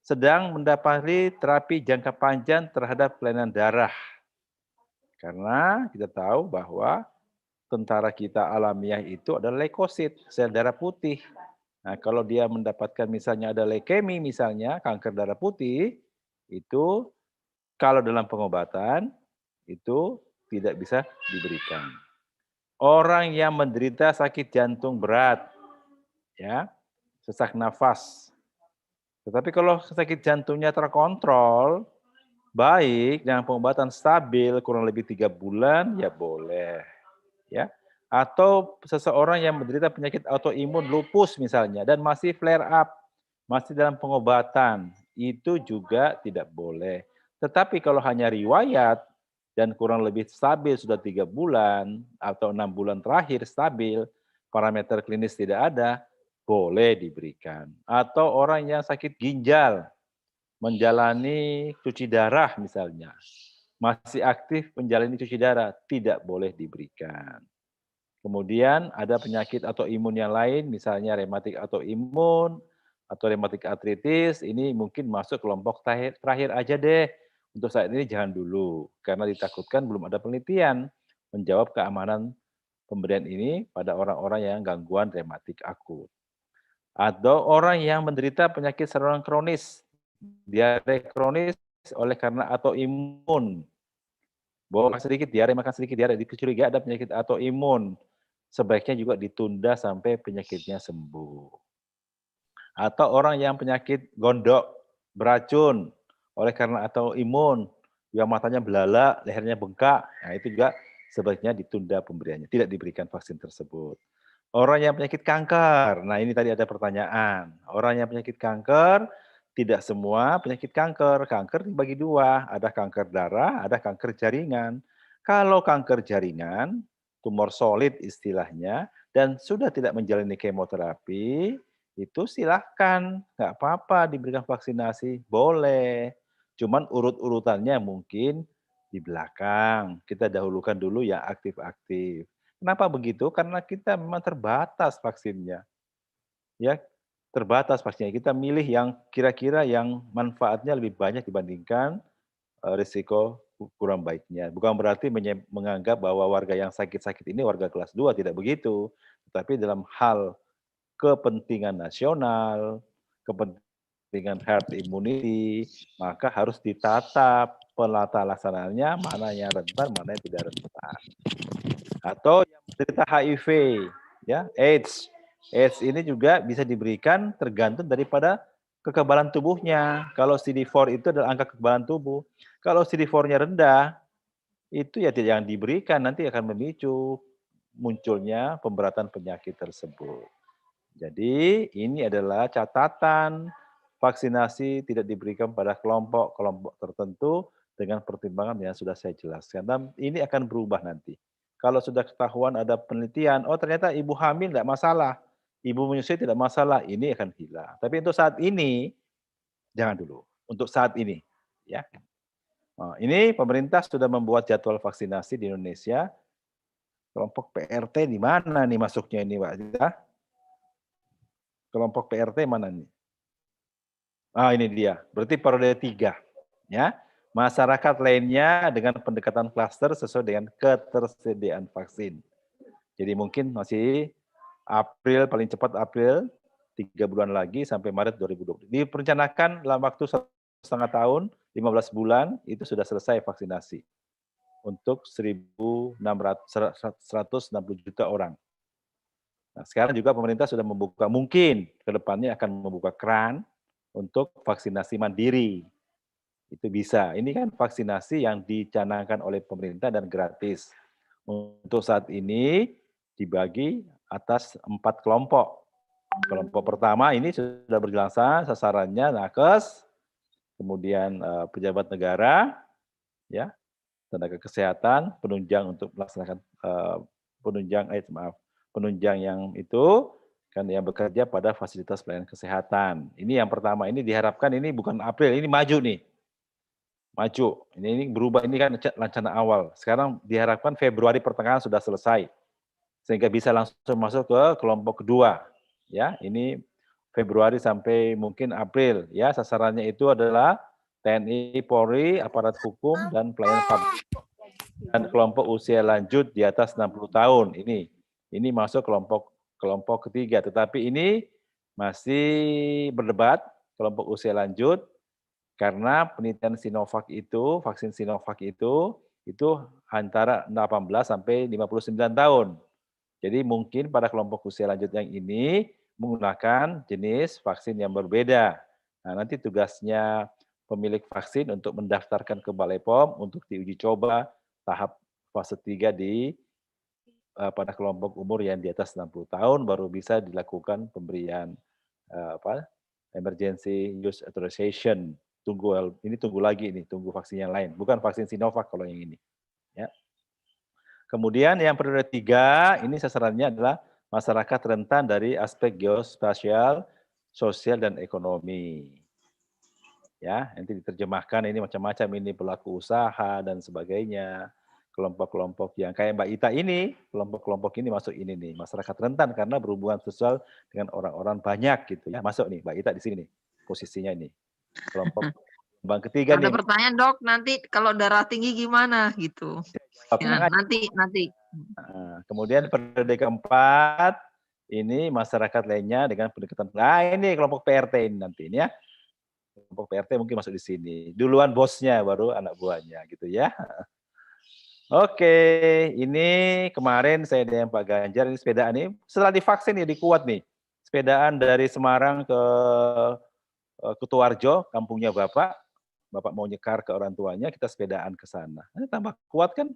sedang mendapati terapi jangka panjang terhadap kelainan darah. Karena kita tahu bahwa tentara kita alamiah itu adalah leukosit, sel darah putih. Nah, kalau dia mendapatkan misalnya ada leukemi misalnya, kanker darah putih, itu kalau dalam pengobatan itu tidak bisa diberikan. Orang yang menderita sakit jantung berat, ya, sesak nafas. Tetapi kalau sakit jantungnya terkontrol, baik dengan pengobatan stabil kurang lebih 3 bulan, ya boleh. Ya. Atau seseorang yang menderita penyakit autoimun lupus misalnya dan masih flare up, masih dalam pengobatan, itu juga tidak boleh. Tetapi kalau hanya riwayat dan kurang lebih stabil sudah 3 bulan atau 6 bulan terakhir stabil, parameter klinis tidak ada, boleh diberikan. Atau orang yang sakit ginjal, menjalani cuci darah misalnya, masih aktif menjalani cuci darah, tidak boleh diberikan. Kemudian ada penyakit autoimun yang lain, misalnya rematik autoimun atau rematik artritis, ini mungkin masuk kelompok terakhir aja deh. Untuk saat ini jangan dulu, karena ditakutkan belum ada penelitian menjawab keamanan pemberian ini pada orang-orang yang gangguan rematik akut. Atau orang yang menderita penyakit saluran kronis, diare kronis oleh karena autoimun. Makan sedikit diare, dicurigai ada penyakit autoimun. Sebaiknya juga ditunda sampai penyakitnya sembuh. Atau orang yang penyakit gondok, beracun, oleh karena autoimun, yang matanya belalak, lehernya bengkak, nah itu juga sebaiknya ditunda pemberiannya, tidak diberikan vaksin tersebut. Orang yang penyakit kanker, nah ini tadi ada pertanyaan. Orang yang penyakit kanker, tidak semua penyakit kanker. Kanker dibagi dua, ada kanker darah, ada kanker jaringan. Kalau kanker jaringan, tumor solid istilahnya, dan sudah tidak menjalani kemoterapi, itu silahkan, nggak apa-apa diberikan vaksinasi, boleh. Cuman urut-urutannya mungkin di belakang. Kita dahulukan dulu yang aktif-aktif. Kenapa begitu? Karena kita memang terbatas vaksinnya. Ya, terbatas vaksinnya. Kita milih yang kira-kira yang manfaatnya lebih banyak dibandingkan risiko kurang baiknya. Bukan berarti menganggap bahwa warga yang sakit-sakit ini warga kelas 2, tidak begitu. Tetapi dalam hal kepentingan nasional, kepentingan herd immunity, maka harus ditata penata laksanaannya, mana yang rentan, mana yang tidak rentan. Atau yang menderita HIV, ya, AIDS. AIDS ini juga bisa diberikan tergantung daripada kekebalan tubuhnya. Kalau CD4 itu adalah angka kekebalan tubuh. Kalau CD4-nya rendah, itu ya jangan diberikan, nanti akan memicu munculnya pemberatan penyakit tersebut. Jadi ini adalah catatan vaksinasi tidak diberikan pada kelompok-kelompok tertentu dengan pertimbangan yang sudah saya jelaskan. Dan ini akan berubah nanti. Kalau sudah ketahuan ada penelitian, oh ternyata ibu hamil tidak masalah, ibu menyusui tidak masalah, ini akan hilang. Tapi untuk saat ini, jangan dulu. Untuk saat ini, ya. Nah, ini pemerintah sudah membuat jadwal vaksinasi di Indonesia. Kelompok PRT di mana nih masuknya ini, Pak? Kelompok PRT mana nih? Ah, ini dia. Berarti periode 3, ya. Masyarakat lainnya dengan pendekatan klaster sesuai dengan ketersediaan vaksin. Jadi mungkin masih April, paling cepat April, 3 bulan lagi sampai Maret 2020. Diperencanakan dalam waktu 1,5 tahun, 15 bulan, itu sudah selesai vaksinasi. Untuk 160 juta orang. Nah, sekarang juga pemerintah sudah membuka, mungkin ke depannya akan membuka keran untuk vaksinasi mandiri. Itu bisa. Ini kan vaksinasi yang dicanangkan oleh pemerintah dan gratis. Untuk saat ini dibagi atas 4 kelompok. Kelompok pertama ini sudah berjalan sasarannya nakes, kemudian pejabat negara, ya, tenaga kesehatan, penunjang untuk melaksanakan penunjang yang itu kan yang bekerja pada fasilitas pelayanan kesehatan. Ini yang pertama, ini diharapkan ini bukan April, ini maju nih. Maju. Ini berubah, ini kan rencana awal. Sekarang diharapkan Februari pertengahan sudah selesai. Sehingga bisa langsung masuk ke kelompok kedua. Ya, ini Februari sampai mungkin April. Ya, sasarannya itu adalah TNI, Polri, aparat hukum, dan pelayanan publik. Dan kelompok usia lanjut di atas 60 tahun. Ini masuk kelompok ketiga. Tetapi ini masih berdebat kelompok usia lanjut karena penelitian Sinovac itu, vaksin Sinovac itu antara 18 sampai 59 tahun. Jadi mungkin pada kelompok usia lanjut yang ini menggunakan jenis vaksin yang berbeda. Nah, nanti tugasnya pemilik vaksin untuk mendaftarkan ke Balai POM untuk diuji coba tahap fase 3 pada kelompok umur yang di atas 60 tahun baru bisa dilakukan pemberian emergency use authorization. Tunggu lagi ini, tunggu vaksin yang lain, bukan vaksin Sinovac kalau yang ini. Ya. Kemudian yang periode 3 ini sasarannya adalah masyarakat rentan dari aspek geospasial, sosial dan ekonomi. Ya, nanti diterjemahkan ini macam-macam, ini pelaku usaha dan sebagainya. Kelompok-kelompok yang kayak Mbak Ita ini, kelompok-kelompok ini masuk ini nih, masyarakat rentan karena berhubungan sosial dengan orang-orang banyak gitu ya. Masuk nih Mbak Ita di sini nih, posisinya ini. Kelompok Bang ketiga Ada nih. pertanyaan Dok, nanti kalau darah tinggi gimana gitu? Ya, nanti. Nah, kemudian periode keempat ini masyarakat lainnya dengan pendekatan. Nah ini kelompok PRT ini nanti ini ya. Kelompok PRT mungkin masuk di sini. Duluan bosnya baru anak buahnya gitu ya. Oke, ini kemarin saya dengan Pak Ganjar ini sepedaan ini setelah divaksin ya dikuat nih. Sepedaan dari Semarang ke Kutoarjo, kampungnya Bapak mau nyekar ke orang tuanya, kita sepedaan ke sana. Nah, tambah kuat kan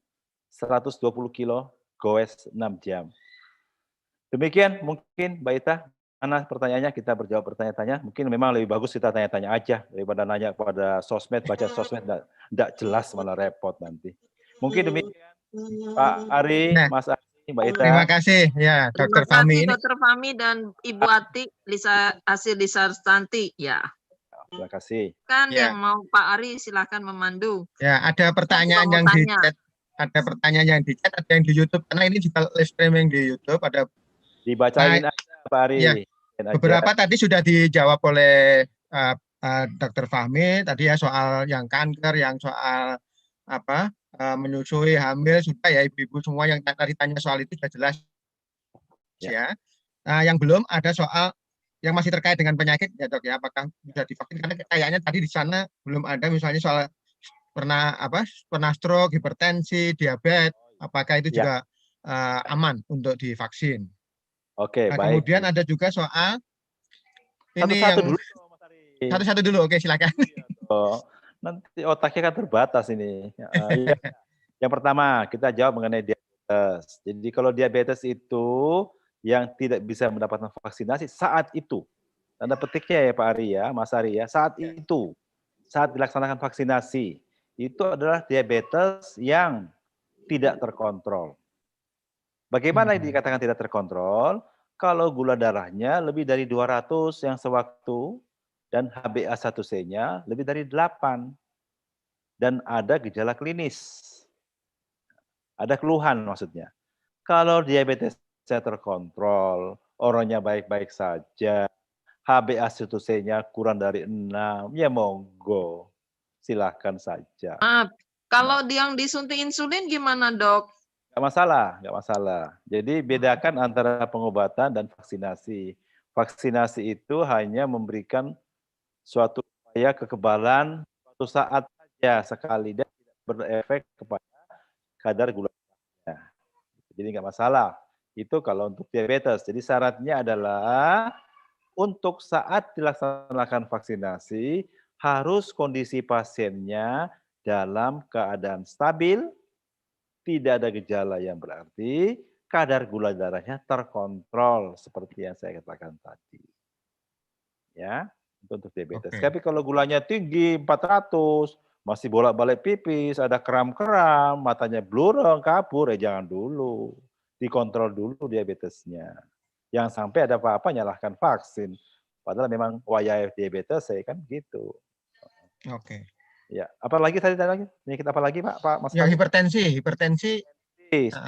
120 kilo, goes 6 jam. Demikian mungkin Mbak Ita, mana pertanyaannya kita berjawab pertanyaan-tanya. Mungkin memang lebih bagus kita tanya-tanya aja daripada nanya kepada sosmed, baca sosmed enggak jelas malah repot nanti. Mungkin demikian Pak Ari, Mas Ari, Mbak Ita. Terima kasih ya Dr. Fahmi. Dr. Fahmi dan Ibu Ati, Lisa Stanti ya. Terima kasih. Kan yang mau Pak Ari silakan memandu. Ya, ada pertanyaan yang di chat, ada yang di YouTube karena ini juga live streaming di YouTube, ada dibacain aja Pak Ari. Ya, beberapa tadi sudah dijawab oleh Dr. Fahmi tadi ya, soal yang kanker, yang soal menyusui, hamil, sudah ya ibu-ibu semua yang tadi tanya soal itu sudah jelas ya. Nah, yang belum ada soal yang masih terkait dengan penyakit ya Dok ya, apakah sudah divaksin, karena kayaknya tadi di sana belum ada misalnya soal pernah stroke, hipertensi, diabetes, apakah itu juga aman untuk divaksin. Oke, nah, baik. Kemudian ada juga soal ini satu-satu dulu, oke silakan. Nanti otaknya kan terbatas ini. Yang pertama kita jawab mengenai diabetes. Jadi kalau diabetes itu yang tidak bisa mendapatkan vaksinasi saat itu, tanda petiknya ya Pak Ari ya, Mas Ari ya, saat itu, saat dilaksanakan vaksinasi, itu adalah diabetes yang tidak terkontrol. Bagaimana dikatakan tidak terkontrol? Kalau gula darahnya lebih dari 200 yang sewaktu, dan HbA1c-nya lebih dari 8, dan ada gejala klinis, ada keluhan maksudnya. Kalau diabetes terkontrol, orangnya baik-baik saja, HbA1c-nya kurang dari 6, ya monggo, silahkan saja. Kalau yang disuntik insulin gimana Dok? Nggak masalah. Jadi bedakan antara pengobatan dan vaksinasi. Vaksinasi itu hanya memberikan suatu upaya kekebalan suatu saat saja sekali dan tidak berefek kepada kadar gula darahnya. Jadi nggak masalah. Itu kalau untuk diabetes. Jadi syaratnya adalah untuk saat dilaksanakan vaksinasi harus kondisi pasiennya dalam keadaan stabil, tidak ada gejala yang berarti, kadar gula darahnya terkontrol seperti yang saya katakan tadi. Ya, untuk diabetes. Tapi kalau gulanya tinggi 400, masih bolak-balik pipis, ada kram-kram, matanya blureng, kabur, jangan dulu. Dikontrol dulu diabetesnya. Yang sampai ada apa-apa nyalahkan vaksin. Padahal memang wayah diabetes saya kan gitu. Oke. Ya, apalagi tadi lagi? Penyakit apa lagi Pak Mas Yang Fahmi? hipertensi.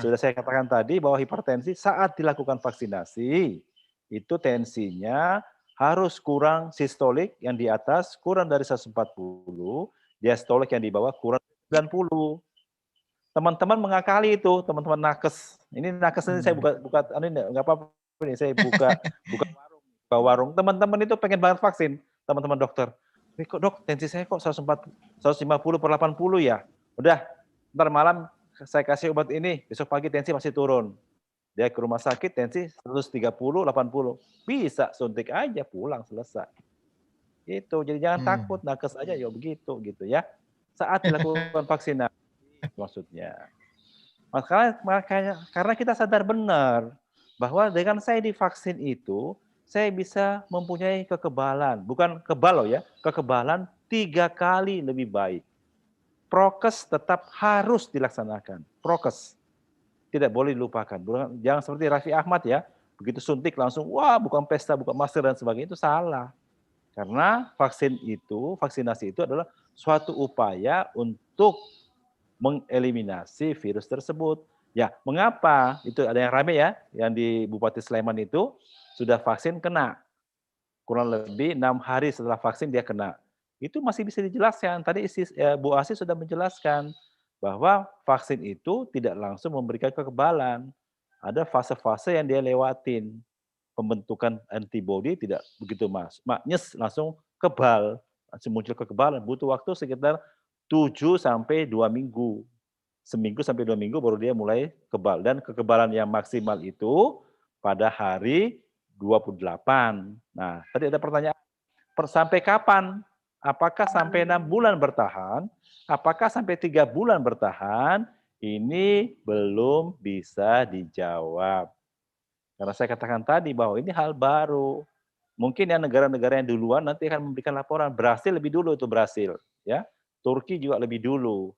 Sudah saya katakan tadi bahwa hipertensi saat dilakukan vaksinasi, itu tensinya harus kurang sistolik yang di atas kurang dari 140, diastolik yang di bawah kurang 90. Teman-teman mengakali itu, teman-teman nakes. Ini nakes ini saya buka ini enggak apa-apa ini saya buka warung. Teman-teman itu pengen banget vaksin, teman-teman dokter. Kok dok, tensi saya kok 150 per 80 ya? Udah, ntar malam saya kasih obat ini, besok pagi tensi masih turun. Dia ke rumah sakit, tensi 130, 80. Bisa, suntik aja, pulang, selesai. Gitu, jadi jangan takut, nakes aja ya begitu, gitu ya. Saat dilakukan vaksinasi, maksudnya. Makanya, karena kita sadar benar, bahwa dengan saya divaksin itu, saya bisa mempunyai kekebalan. Bukan kebal loh ya, kekebalan 3 kali lebih baik. Prokes tetap harus dilaksanakan. Prokes tidak boleh dilupakan. Jangan seperti Raffi Ahmad ya, begitu suntik langsung wah bukan pesta, bukan masker dan sebagainya, itu salah. Karena vaksinasi itu adalah suatu upaya untuk mengeliminasi virus tersebut. Ya, mengapa? Itu ada yang rame ya, yang di Bupati Sleman itu sudah vaksin kena. Kurang lebih 6 hari setelah vaksin dia kena. Itu masih bisa dijelaskan. Tadi Bu Asi sudah menjelaskan bahwa vaksin itu tidak langsung memberikan kekebalan. Ada fase-fase yang dia lewatin. Pembentukan antibodi tidak begitu nyes langsung kebal. Langsung muncul kekebalan. Butuh waktu sekitar 7 sampai 2 minggu. Seminggu sampai 2 minggu baru dia mulai kebal. Dan kekebalan yang maksimal itu pada hari 28. Nah, tadi ada pertanyaan, sampai kapan? Apakah sampai 6 bulan bertahan? Apakah sampai 3 bulan bertahan? Ini belum bisa dijawab. Karena saya katakan tadi bahwa ini hal baru. Mungkin yang negara-negara yang duluan nanti akan memberikan laporan. Brasil lebih dulu itu Brasil, ya. Turki juga lebih dulu.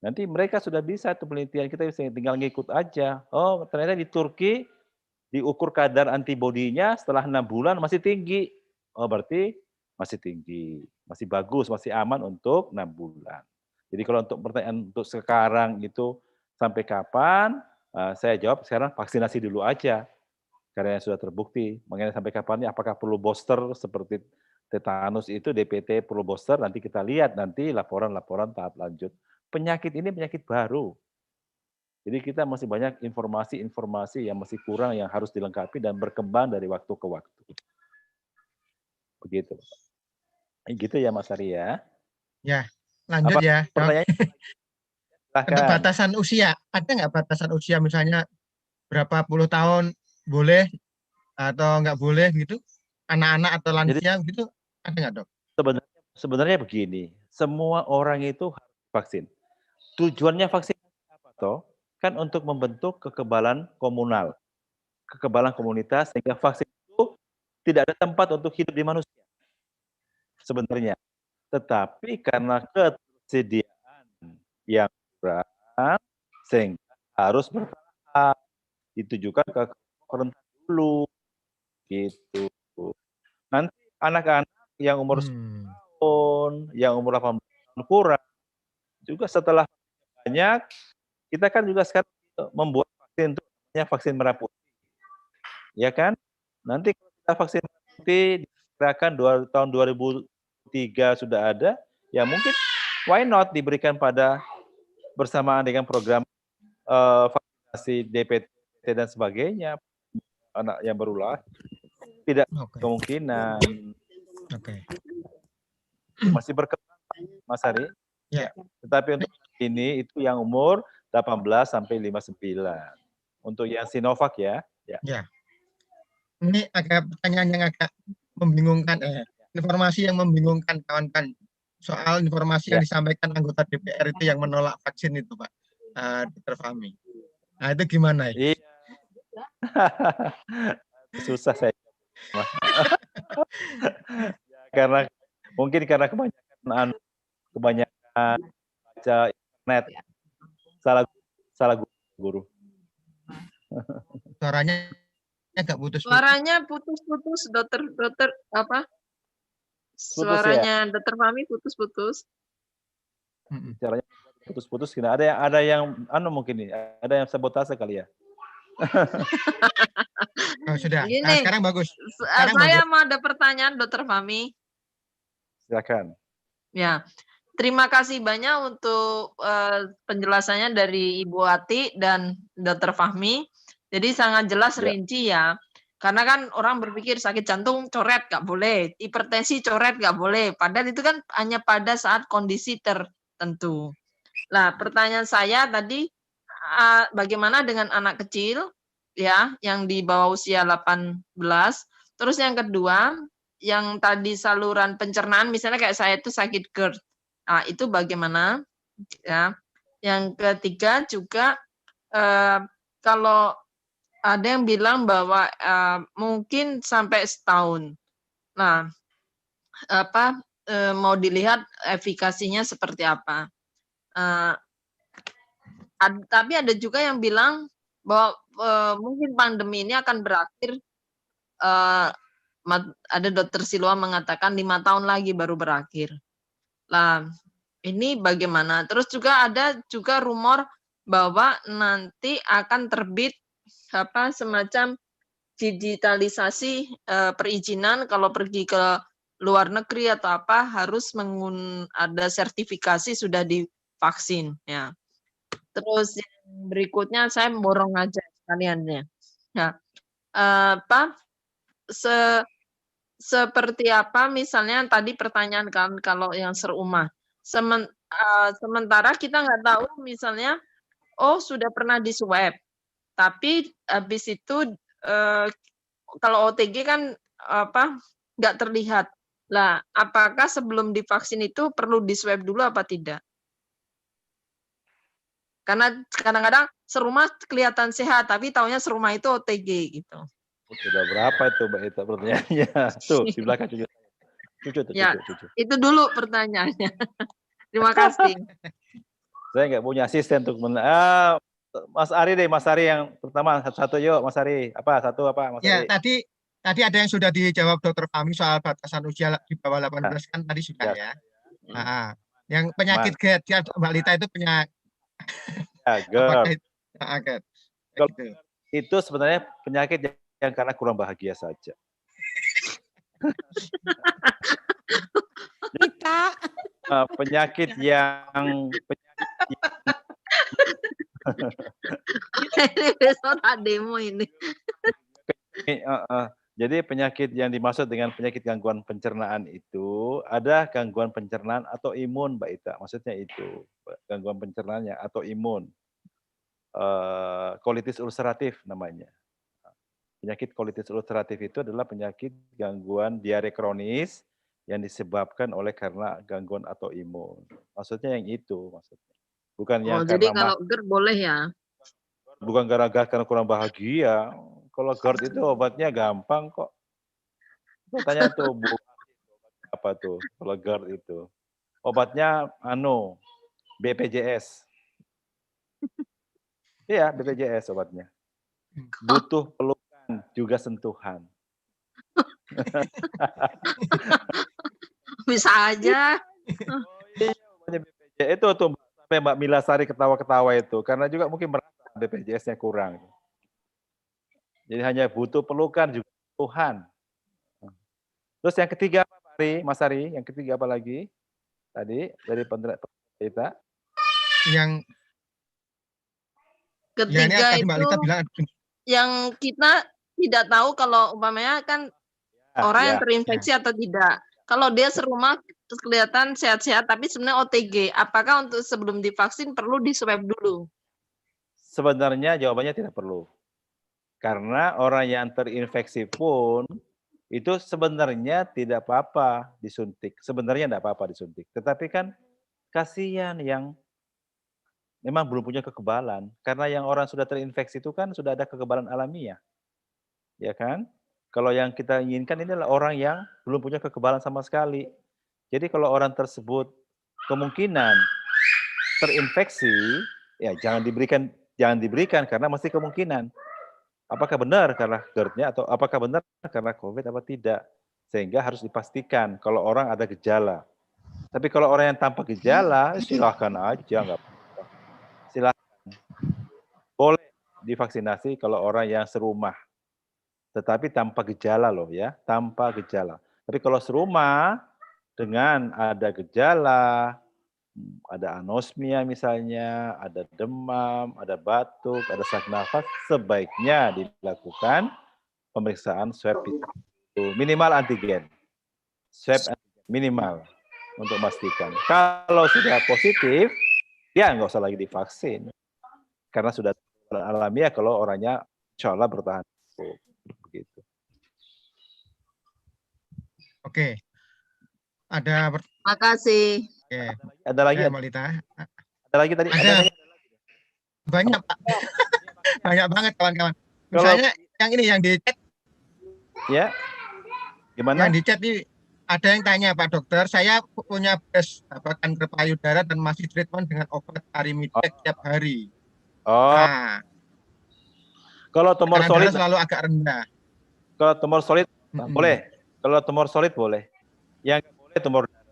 Nanti mereka sudah bisa itu penelitian, kita bisa tinggal ngikut aja. Oh, ternyata di Turki diukur kadar antibodinya setelah 6 bulan masih tinggi. Oh, berarti masih tinggi, masih bagus, masih aman untuk 6 bulan. Jadi kalau untuk pertanyaan untuk sekarang itu sampai kapan? Saya jawab sekarang vaksinasi dulu aja. Karena sudah terbukti. Mengenai sampai kapan ini apakah perlu booster seperti tetanus itu DPT perlu booster, nanti kita lihat nanti laporan-laporan tahap lanjut. Penyakit ini penyakit baru. Jadi kita masih banyak informasi-informasi yang masih kurang yang harus dilengkapi dan berkembang dari waktu ke waktu. Begitu. Gitu ya Mas Ari ya. Ya, lanjut ya. Pertanyaannya? Untuk batasan usia, ada nggak batasan usia misalnya berapa puluh tahun boleh atau nggak boleh gitu? Anak-anak atau lansia gitu, ada nggak dok? Sebenarnya begini, semua orang itu harus vaksin. Tujuannya vaksin apa toh? Kan untuk membentuk kekebalan komunal, kekebalan komunitas, sehingga vaksin itu tidak ada tempat untuk hidup di manusia. Sebenarnya. Tetapi karena ketersediaan yang kurang, sehingga harus bertahap. Ditujukan ke rentan dulu. Gitu. Nanti anak-anak yang umur 10 tahun, yang umur 18 tahun kurang, juga setelah banyak, kita kan juga sekarang membuat vaksin itu namanya vaksin merah putih. Ya kan? Nanti kalau kita vaksin merah putih diperkirakan tahun 2003 sudah ada, ya mungkin why not diberikan pada bersamaan dengan program vaksinasi DPT dan sebagainya, anak yang baru lahir. Tidak kemungkinan. Masih berkembang Mas Ari. Ya. Tetapi untuk ini itu yang umur 18 sampai 59. Untuk yang Sinovac ya. Ya. Ini agak pertanyaan yang agak membingungkan, informasi yang membingungkan kawan-kawan soal informasi yang disampaikan anggota DPR itu yang menolak vaksin itu Pak, Dr. Fahmi. Nah itu gimana? Iya. Susah saya. Karena mungkin karena kebanyakan baca internet. Salah guru. Suaranya agak putus-putus. Suaranya putus-putus, dokter apa? Suaranya dokter Fahmi putus-putus. Caranya putus-putus. Ada yang mungkin nih, ada yang sabotase kali ya. Oh, sudah. Gini, Nah, sekarang bagus. Sekarang saya bagus. mau ada pertanyaan dokter Fahmi. Silakan. Ya, terima kasih banyak untuk penjelasannya dari Ibu Ati dan dokter Fahmi. Jadi sangat jelas Ya. rinci ya. Karena kan orang berpikir sakit jantung coret nggak boleh, hipertensi coret nggak boleh. Padahal itu kan hanya pada saat kondisi tertentu. Nah, pertanyaan saya tadi, bagaimana dengan anak kecil ya yang di bawah usia 18? Terus yang kedua, yang tadi saluran pencernaan misalnya kayak saya itu sakit GERD. Nah, itu bagaimana? Ya. Yang ketiga juga kalau ada yang bilang bahwa mungkin sampai setahun. Nah, mau dilihat efikasinya seperti apa. Tapi ada juga yang bilang bahwa mungkin pandemi ini akan berakhir. Ada dokter Siloam mengatakan 5 tahun lagi baru berakhir. Nah, ini bagaimana? Terus juga ada juga rumor bahwa nanti akan terbit semacam digitalisasi perizinan kalau pergi ke luar negeri atau apa harus ada sertifikasi sudah divaksin ya. Terus yang berikutnya saya borong aja sekalian ya. Nah, seperti apa misalnya tadi pertanyaan kan kalau yang serumah. Sementara kita nggak tahu misalnya, sudah pernah di swab, tapi habis itu kalau OTG kan nggak terlihat. Lah, apakah sebelum divaksin itu perlu di swab dulu apa tidak? Karena kadang-kadang serumah kelihatan sehat, tapi taunya serumah itu OTG gitu. Sudah berapa itu Mbak Ita pertanyaannya? Tuh, di belakang cucu. Cucu. Itu dulu pertanyaannya. Terima kasih. Saya nggak punya asisten untuk Mas Ari deh, Mas Ari yang pertama satu yuk, Mas Ari. Mas Ya, Ari? tadi ada yang sudah dijawab dokter Fahmi soal batasan usia di bawah 18 kan tadi sudah ya. Yang penyakit GERD Mbak Lita itu penyakit GERD. Itu sebenarnya penyakit yang karena kurang bahagia saja. Penyakit yang besok tak demo ini. Jadi penyakit yang dimaksud dengan penyakit gangguan pencernaan itu ada gangguan pencernaan atau imun, Mbak Ita. Maksudnya itu gangguan pencernaannya atau imun. Kolitis ulceratif namanya. Penyakit kolitis ulceratif itu adalah penyakit gangguan diare kronis yang disebabkan oleh karena gangguan autoimun. Maksudnya yang itu maksudnya. Bukan yang jadi karena kalau GERD boleh ya. Bukan gara-gara karena kurang bahagia. Kalau GERD itu obatnya gampang kok. Tanya tuh Bu, apa tuh kalau GERD itu? Obatnya BPJS. Iya, BPJS obatnya. Butuh pelukan juga sentuhan. Bisa aja. Itu tuh sampai Mbak Milasari ketawa-ketawa itu karena juga mungkin merasa BPJS-nya kurang. Jadi hanya butuh pelukan juga Tuhan. Terus yang ketiga apa Mas Ari? Yang ketiga apa lagi? Tadi dari kita. Yang ketiga itu Mbak Lita bilang, yang kita tidak tahu kalau umpamanya kan orang yang terinfeksi atau tidak. Kalau dia serumah kelihatan sehat-sehat tapi sebenarnya OTG, apakah untuk sebelum divaksin perlu di swab dulu? Sebenarnya jawabannya tidak perlu. Karena orang yang terinfeksi pun itu sebenarnya tidak apa-apa disuntik. Sebenarnya tidak apa-apa disuntik. Tetapi kan kasihan yang memang belum punya kekebalan. Karena yang orang sudah terinfeksi itu kan sudah ada kekebalan alamiah. Ya kan? Kalau yang kita inginkan ini adalah orang yang belum punya kekebalan sama sekali. Jadi kalau orang tersebut kemungkinan terinfeksi, ya jangan diberikan karena masih kemungkinan. Apakah benar karena GERD-nya atau apakah benar karena COVID apa tidak? Sehingga harus dipastikan kalau orang ada gejala. Tapi kalau orang yang tanpa gejala, silahkan aja, nggak apa-apa. Silahkan. Boleh divaksinasi kalau orang yang serumah. Tetapi tanpa gejala loh ya, tanpa gejala. Tapi kalau serumah dengan ada gejala, ada anosmia misalnya, ada demam, ada batuk, ada sesak nafas, sebaiknya dilakukan pemeriksaan swab itu. Minimal antigen. Swab antigen, minimal untuk memastikan. Kalau sudah positif, ya nggak usah lagi divaksin. Karena sudah alamiah kalau orangnya insya Allah bertahan. Begitu. Oke. Ada Makasih. Oke. Ada lagi? Mbak Lita. Ada lagi tadi? Ada. Banyak, Pak. Banyak banget kawan-kawan. Misalnya yang ini yang di chat. Ya. Gimana? Yang di chat ini ada yang tanya, Pak Dokter, saya punya kanker payudara dan masih treatment dengan obat Arimidex setiap hari. Oh. Nah, kalau tumor solid selalu agak rendah. Kalau tumor solid boleh. Kalau tumor solid boleh. Yang nggak boleh tumor darah.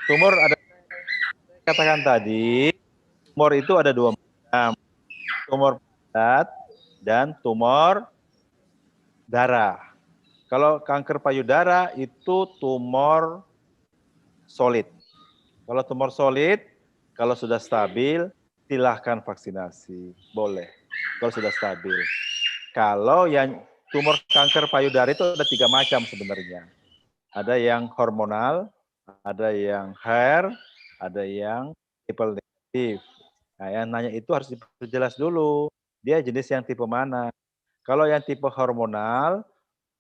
Tumor ada, katakan tadi, tumor itu ada dua macam. Tumor padat dan tumor darah. Kalau kanker payudara itu tumor solid. Kalau tumor solid, kalau sudah stabil, silahkan vaksinasi. Boleh, kalau sudah stabil. Kalau yang tumor kanker payudara itu ada 3 macam sebenarnya. Ada yang hormonal, ada yang hair, ada yang triple negatif. Nah, yang nanya itu harus diperjelas dulu. Dia jenis yang tipe mana. Kalau yang tipe hormonal,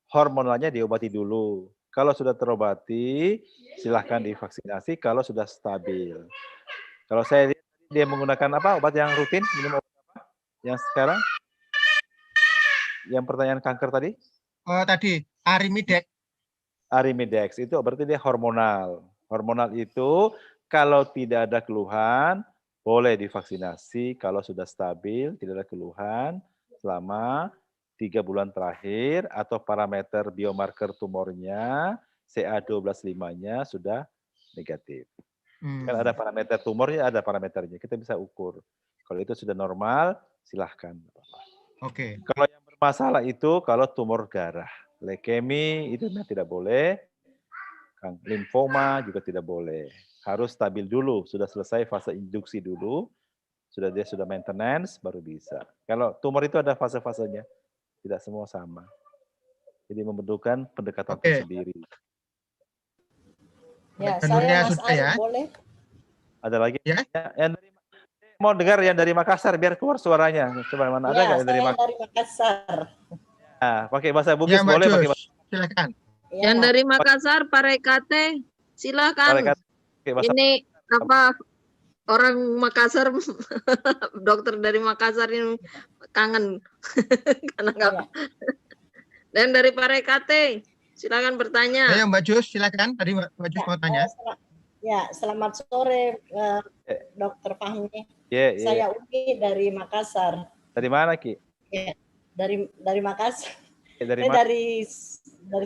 hormonalnya diobati dulu. Kalau sudah terobati, silahkan divaksinasi kalau sudah stabil. Kalau saya lihat dia menggunakan apa? Obat yang rutin, minum obat apa? Yang sekarang? Yang pertanyaan kanker tadi? Oh, tadi Arimidex. Arimidex itu berarti dia hormonal. Hormonal itu kalau tidak ada keluhan, boleh divaksinasi kalau sudah stabil, tidak ada keluhan selama 3 bulan terakhir atau parameter biomarker tumornya CA12-5-nya sudah negatif. Kan ada parameter tumornya, ada parameternya. Kita bisa ukur. Kalau itu sudah normal, silahkan. Oke. Kalau yang bermasalah itu kalau tumor darah, leukemi itu tidak boleh, limfoma juga tidak boleh. Harus stabil dulu, sudah selesai fase induksi dulu, dia sudah maintenance, baru bisa. Kalau tumor itu ada fase-fasenya, tidak semua sama. Jadi membutuhkan pendekatan tersendiri. Ya, saya Mas Ari, ya. boleh? Ada lagi? Ya. Yang mau dengar yang dari Makassar biar keluar suaranya. Coba mana ada nggak dari Makassar? Nah, pakai bahasa Bugis boleh, pakai bahasa. Silakan. Ya. Yang dari Makassar, Pak Rekate, silakan. Ini apa orang Makassar, dokter dari Makassar ini kangen karena nggak. Ya. Dan dari Pak Rekate, silakan bertanya. Ayo Mbak Jus, silakan. Tadi Mbak Jus mau tanya. Ya, selamat sore Dokter Fahmi. Yeah. Saya Uki dari Makassar. Dari mana, Ki? Ya, dari Makassar. Dari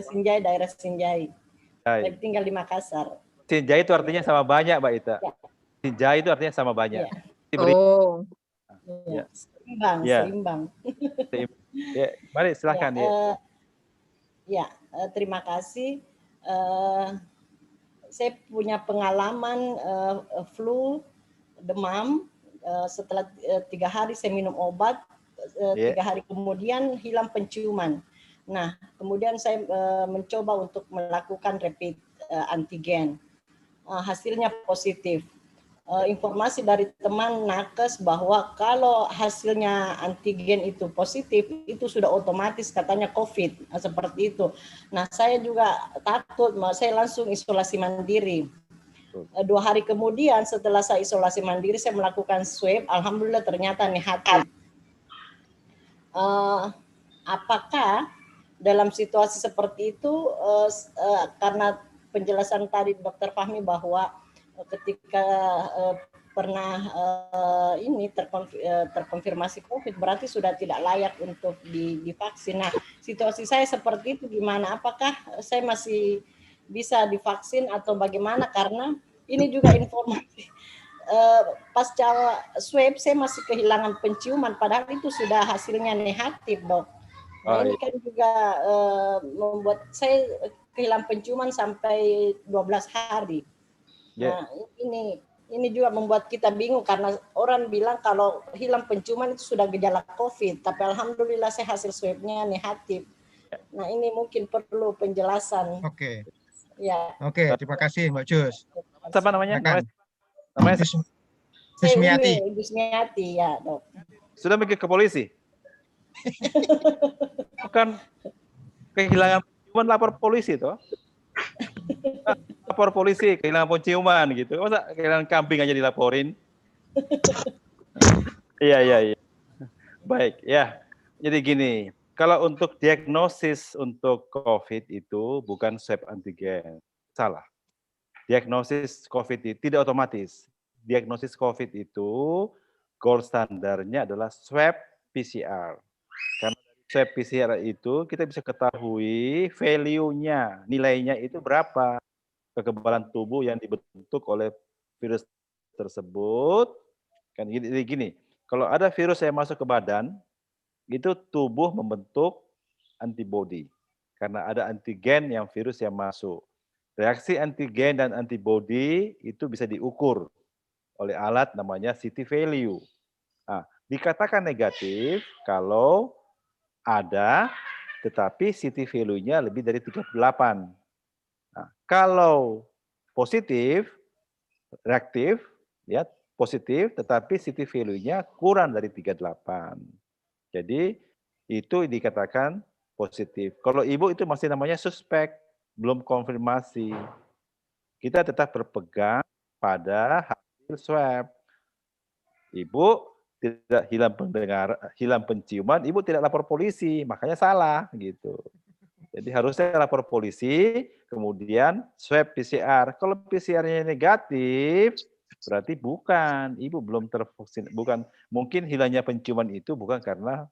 Sinjai, daerah Sinjai. Saya tinggal di Makassar. Sinjai itu artinya sama banyak, Mbak Ita. Ya. Sinjai itu artinya sama banyak. Ya. Oh. Ya. Seimbang, ya. Seimbang. Ya, mari silakan ya. Terima kasih. Saya punya pengalaman flu, demam. Setelah 3 hari saya minum obat, 3 hari kemudian hilang penciuman. Nah, kemudian saya mencoba untuk melakukan rapid antigen. Hasilnya positif. Informasi dari teman nakes bahwa kalau hasilnya antigen itu positif, itu sudah otomatis katanya COVID, seperti itu. Nah, saya juga takut, saya langsung isolasi mandiri. 2 hari kemudian setelah saya isolasi mandiri, saya melakukan swab, alhamdulillah ternyata negatif. Apakah dalam situasi seperti itu, karena penjelasan tadi Dr. Fahmi bahwa ketika pernah ini terkonfirmasi COVID, berarti sudah tidak layak untuk divaksin. Nah, situasi saya seperti itu gimana? Apakah saya masih bisa divaksin atau bagaimana? Karena ini juga informasi pasca swab saya masih kehilangan penciuman, padahal itu sudah hasilnya negatif, Dok. Nah, ini kan juga membuat saya kehilangan penciuman sampai 12 hari. Nah, ini juga membuat kita bingung karena orang bilang kalau hilang penciuman itu sudah gejala COVID, tapi alhamdulillah saya hasil swabnya negatif. Nah, ini mungkin perlu penjelasan. Oke. Ya. Oke, terima kasih Mbak Jus. Apa namanya? Namanya Jusmiati. Jusmiati, ya, Dok. Sudah pergi ke polisi? Bukan kehilangan penciuman, lapor polisi toh. Lapor polisi kehilangan penciuman gitu. Masa kehilangan kambing aja dilaporin? Iya. Baik, ya. Jadi gini, kalau untuk diagnosis untuk COVID itu bukan swab antigen. Salah. Diagnosis COVID itu tidak otomatis. Diagnosis COVID itu gold standarnya adalah swab PCR. Karena swab PCR itu kita bisa ketahui value-nya, nilainya itu berapa. Kekebalan tubuh yang dibentuk oleh virus tersebut. Kan gini, kalau ada virus yang masuk ke badan, itu tubuh membentuk antibodi. Karena ada antigen yang virus yang masuk. Reaksi antigen dan antibodi itu bisa diukur oleh alat namanya CT value. Nah, dikatakan negatif kalau ada, tetapi CT value-nya lebih dari 38. Nah, kalau positif, reaktif, ya positif, tetapi CT value-nya kurang dari 38. Jadi itu dikatakan positif. Kalau ibu itu masih namanya suspek, belum konfirmasi. Kita tetap berpegang pada hasil swab. Ibu tidak hilang penciuman, ibu tidak lapor polisi, makanya salah gitu. Jadi harusnya lapor polisi, kemudian swab PCR. Kalau PCR-nya negatif, berarti bukan, ibu belum tervaksin, bukan, mungkin hilangnya penciuman itu bukan karena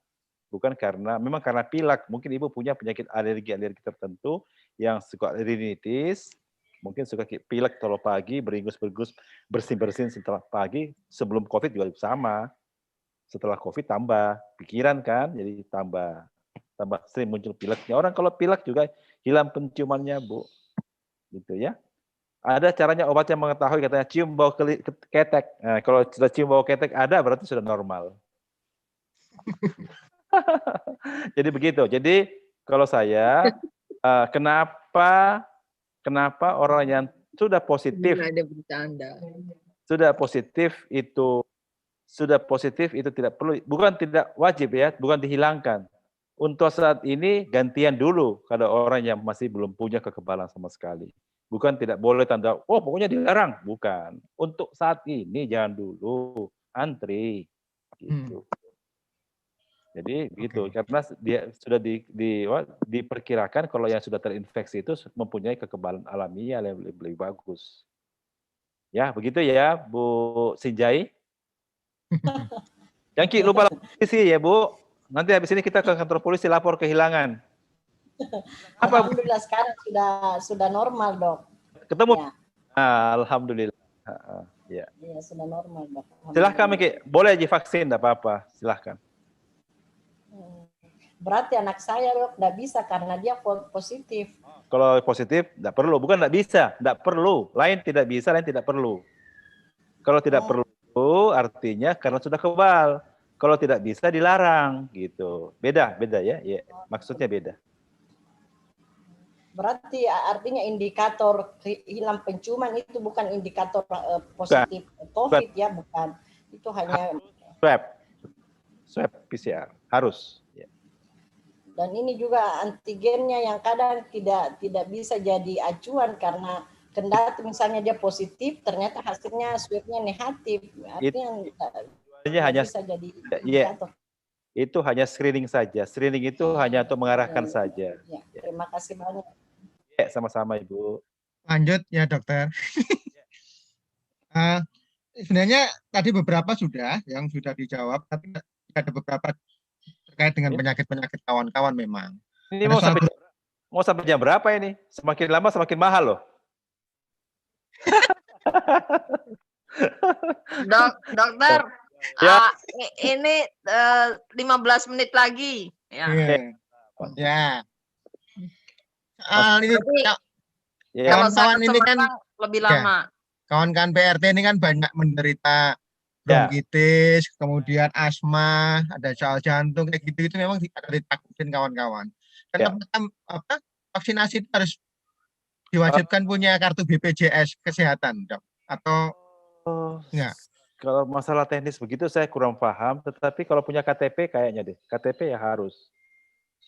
memang karena pilek, mungkin ibu punya penyakit alergi tertentu yang suka rinitis, mungkin suka pilek kalau pagi, beringus-bergus, bersin-bersin setelah pagi, sebelum COVID juga sama, setelah COVID tambah, pikiran kan, jadi tambah sering muncul pileknya. Orang kalau pilek juga hilang penciumannya, Bu. Gitu ya. Ada caranya obat yang mengetahui, katanya cium bau ketek. Nah, kalau sudah cium bau ketek ada, berarti sudah normal. Jadi begitu. Jadi kalau saya, kenapa orang yang sudah positif, sudah positif itu tidak perlu, bukan tidak wajib ya, bukan dihilangkan. Untuk saat ini gantian dulu kalau orang yang masih belum punya kekebalan sama sekali. Bukan tidak boleh tanda, oh pokoknya dilarang. Bukan. Untuk saat ini jangan dulu, antri. Gitu. Jadi gitu, karena dia sudah diperkirakan kalau yang sudah terinfeksi itu mempunyai kekebalan alamiah yang lebih bagus. Ya, begitu ya, Bu Sinjai. Jangki lupa lapor polisi ya, Bu. Nanti habis ini kita ke kantor polisi lapor kehilangan. Alhamdulillah sekarang sudah normal, Dok. Ketemu? Ya. Alhamdulillah. Ya. Ya, sudah normal, Dok. Silahkan, Miki. Boleh divaksin, tidak apa-apa. Silahkan. Berarti anak saya, Dok, tidak bisa karena dia positif. Kalau positif, tidak perlu. Bukan tidak bisa, tidak perlu. Lain tidak bisa, lain tidak perlu. Kalau tidak perlu, artinya karena sudah kebal. Kalau tidak bisa, dilarang. Gitu. Beda ya. Ya. Maksudnya beda. Berarti artinya indikator hilang penciuman itu bukan indikator positif COVID ya, bukan. Itu hanya swab PCR. Harus. Dan ini juga antigennya yang kadang tidak bisa jadi acuan karena kendati misalnya dia positif, ternyata hasilnya swabnya negatif. Artinya hanya bisa jadi indikator. Itu hanya screening saja. Screening itu hanya untuk mengarahkan saja. Ya, terima kasih banyak. Ya, sama-sama Ibu. Lanjut ya dokter. Sebenarnya tadi beberapa yang sudah dijawab, tapi ada beberapa terkait dengan penyakit-penyakit kawan-kawan memang. Ini Ada mau sampai jam berapa ini? Semakin lama semakin mahal loh. Dokter, Ya. ini 15 menit lagi. Ya. Ya. Ini kalau kawan-kawan ini kan lebih lama. Kawan-kawan PRT ini kan banyak menderita bronkitis, kemudian asma, ada cacar jantung kayak gitu itu memang ada ditakutin kawan-kawan. Dan vaksinasi itu harus diwajibkan punya kartu BPJS kesehatan, Dok, atau enggak? Kalau masalah teknis begitu saya kurang paham, tetapi kalau punya KTP kayaknya deh, KTP ya harus.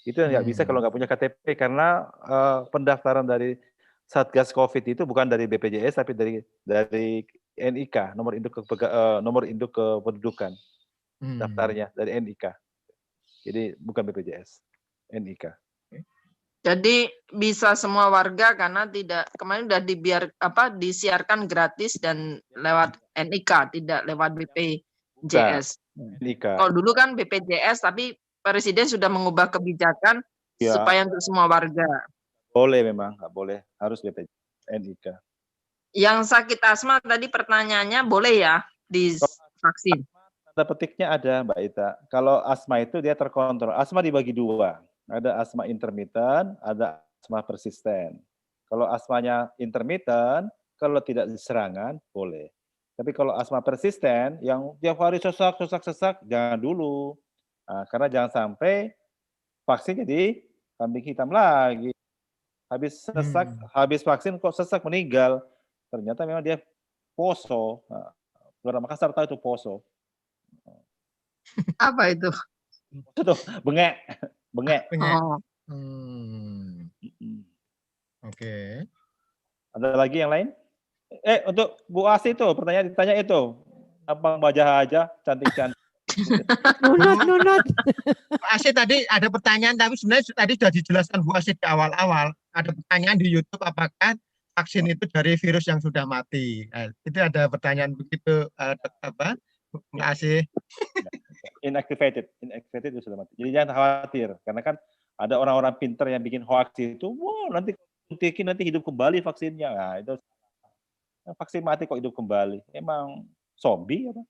Itu nggak bisa kalau nggak punya KTP karena pendaftaran dari Satgas COVID itu bukan dari BPJS tapi dari NIK, nomor induk kependudukan. Daftarnya dari NIK. Jadi bukan BPJS, NIK. Jadi bisa semua warga karena kemarin sudah disiarkan gratis dan lewat NIK, tidak lewat BPJS. NIK. Kalau dulu kan BPJS tapi Presiden sudah mengubah kebijakan supaya untuk semua warga. Boleh memang, nggak boleh. Harus BPJS, NIK. Yang sakit asma tadi pertanyaannya boleh ya divaksin? Tanda petiknya ada, Mbak Ita. Kalau asma itu dia terkontrol. Asma dibagi dua. Ada asma intermittent, ada asma persisten. Kalau asmanya intermittent, kalau tidak serangan, boleh. Tapi kalau asma persisten, yang tiap hari sesak, jangan dulu. Nah, karena jangan sampai vaksin jadi kambing hitam lagi. Habis vaksin kok sesak meninggal. Ternyata memang dia poso. Nah, Luar Makassar tahu itu poso. Apa itu? Itu bengek. Oh. Oke. Ada lagi yang lain? Untuk Bu Asi itu pertanyaan ditanya itu. Apa wajah aja cantik-cantik. Nunut. Bu Asi tadi ada pertanyaan tapi sebenarnya tadi sudah dijelaskan Bu Asi di awal-awal. Ada pertanyaan di YouTube apakah vaksin itu dari virus yang sudah mati. Itu ada pertanyaan begitu Bu Asi. Inactivated itu sudah mati. Jadi jangan khawatir karena kan ada orang-orang pintar yang bikin hoax itu, nanti hidup kembali vaksinnya. Nah, itu vaksin mati kok hidup kembali. Emang zombie apa?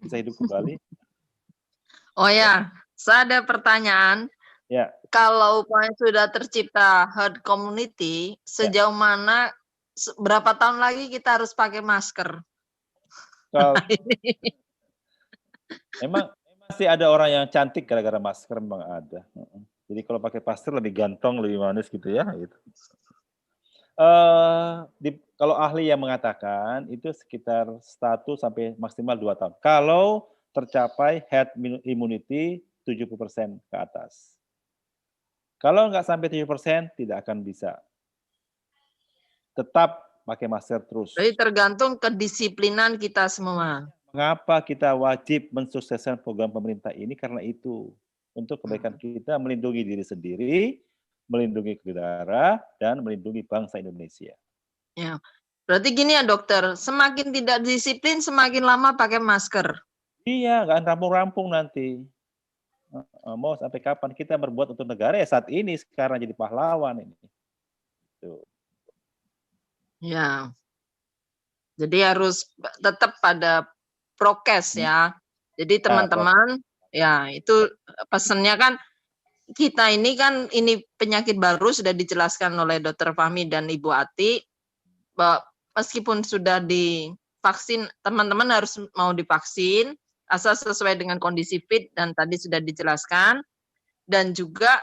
Bisa hidup kembali. Oh ya, saya ada pertanyaan. Ya. Kalau sudah tercipta herd community, sejauh mana berapa tahun lagi kita harus pakai masker? Emang masih ada orang yang cantik gara-gara masker, memang ada. Jadi kalau pakai masker lebih ganteng, lebih manis gitu ya. Gitu. Kalau ahli yang mengatakan itu sekitar 1 sampai maksimal 2 tahun. Kalau tercapai herd immunity 70% ke atas. Kalau nggak sampai 70%, tidak akan bisa. Tetap pakai masker terus. Jadi tergantung kedisiplinan kita semua. Mengapa kita wajib mensukseskan program pemerintah ini? Karena itu. Untuk kebaikan kita, melindungi diri sendiri, melindungi negara, dan melindungi bangsa Indonesia. Ya, berarti gini ya dokter, semakin tidak disiplin, semakin lama pakai masker. Iya, nggak rampung-rampung nanti. Mau sampai kapan kita berbuat untuk negara ya saat ini sekarang jadi pahlawan ini. Tuh. Ya, jadi harus tetap pada prokes ya. Jadi teman-teman, ya itu pesannya kan kita ini kan ini penyakit baru sudah dijelaskan oleh Dr. Fahmi dan Ibu Ati. Meskipun sudah divaksin, teman-teman harus mau divaksin. Asal sesuai dengan kondisi fit dan tadi sudah dijelaskan, dan juga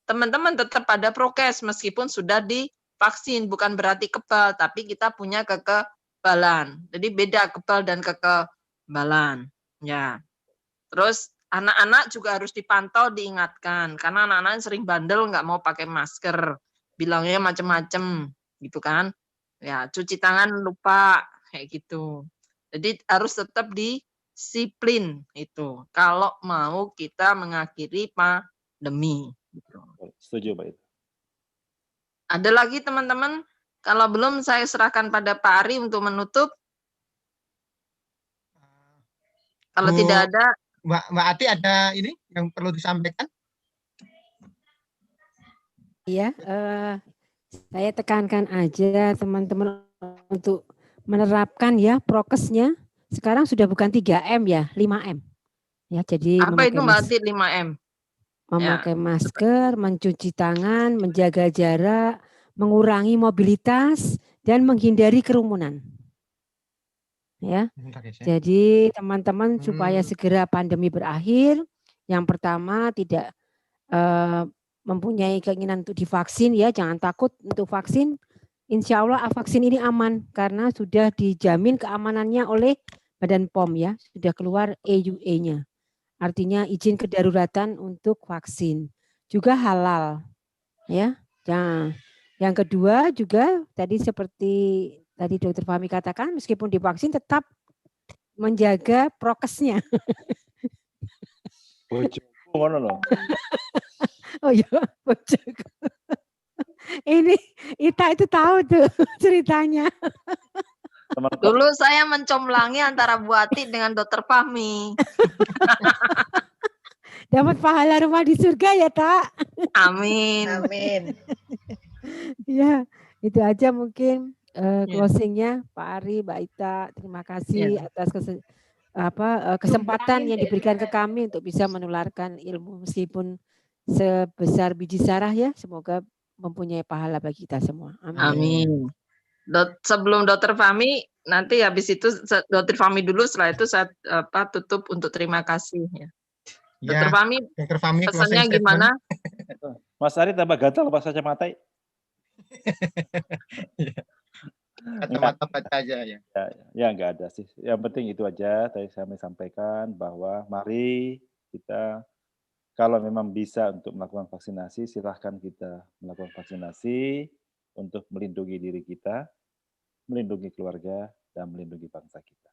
teman-teman tetap pada prokes meskipun sudah divaksin, bukan berarti kebal tapi kita punya kekebalan. Jadi beda kebal dan kekebalan ya. Terus anak-anak juga harus dipantau, diingatkan karena anak-anak sering bandel nggak mau pakai masker, bilangnya macam-macam gitu kan ya, cuci tangan lupa kayak gitu. Jadi harus tetap disiplin itu kalau mau kita mengakhiri pandemi. Gitu. Setuju, Pak. Ada lagi teman-teman Kalau belum, saya serahkan pada Pak Ari untuk menutup. Kalau Bu, tidak ada, Mbak Ati ada ini yang perlu disampaikan? Iya, saya tekankan aja teman-teman untuk menerapkan ya prokesnya. Sekarang sudah bukan 3M ya, 5M. Ya, jadi apa itu Mbak Ati 5M? memakai masker, mencuci tangan, menjaga jarak, mengurangi mobilitas, dan menghindari kerumunan. Ya, jadi teman-teman supaya segera pandemi berakhir, yang pertama tidak mempunyai keinginan untuk divaksin ya, jangan takut untuk vaksin. Insya Allah vaksin ini aman karena sudah dijamin keamanannya oleh Badan POM ya, sudah keluar EUA-nya. Artinya izin kedaruratan untuk vaksin. Juga halal. Ya. Nah, yang kedua juga tadi seperti tadi Dr. Fahmi katakan, meskipun divaksin tetap menjaga prokesnya. Bojoku ngono loh. Oh iya, bojoku. Ini Ita itu tahu tuh ceritanya. Dulu saya mencomlangi antara Bu Ati dengan Dr. Fahmi. Dapat pahala rumah di surga ya, Tak? Amin. Amin. Ya, itu aja mungkin closingnya Pak Ari, Mbak Ita. Terima kasih atas kesempatan yang diberikan ke kami untuk bisa menularkan ilmu meskipun sebesar biji sarah ya. Semoga mempunyai pahala bagi kita semua. Amin. Amin. Sebelum Dr. Fahmi, nanti habis itu Dr. Fahmi dulu, setelah itu saya tutup untuk terima kasih ya. Dr. Fahmi, pesannya gimana? Mas Ari tambah gatal pas kacamata. Kacamata baca aja ya. Ya enggak ada sih. Yang penting itu aja tadi saya sampaikan bahwa mari kita kalau memang bisa untuk melakukan vaksinasi, silahkan kita melakukan vaksinasi untuk melindungi diri kita, melindungi keluarga, dan melindungi bangsa kita.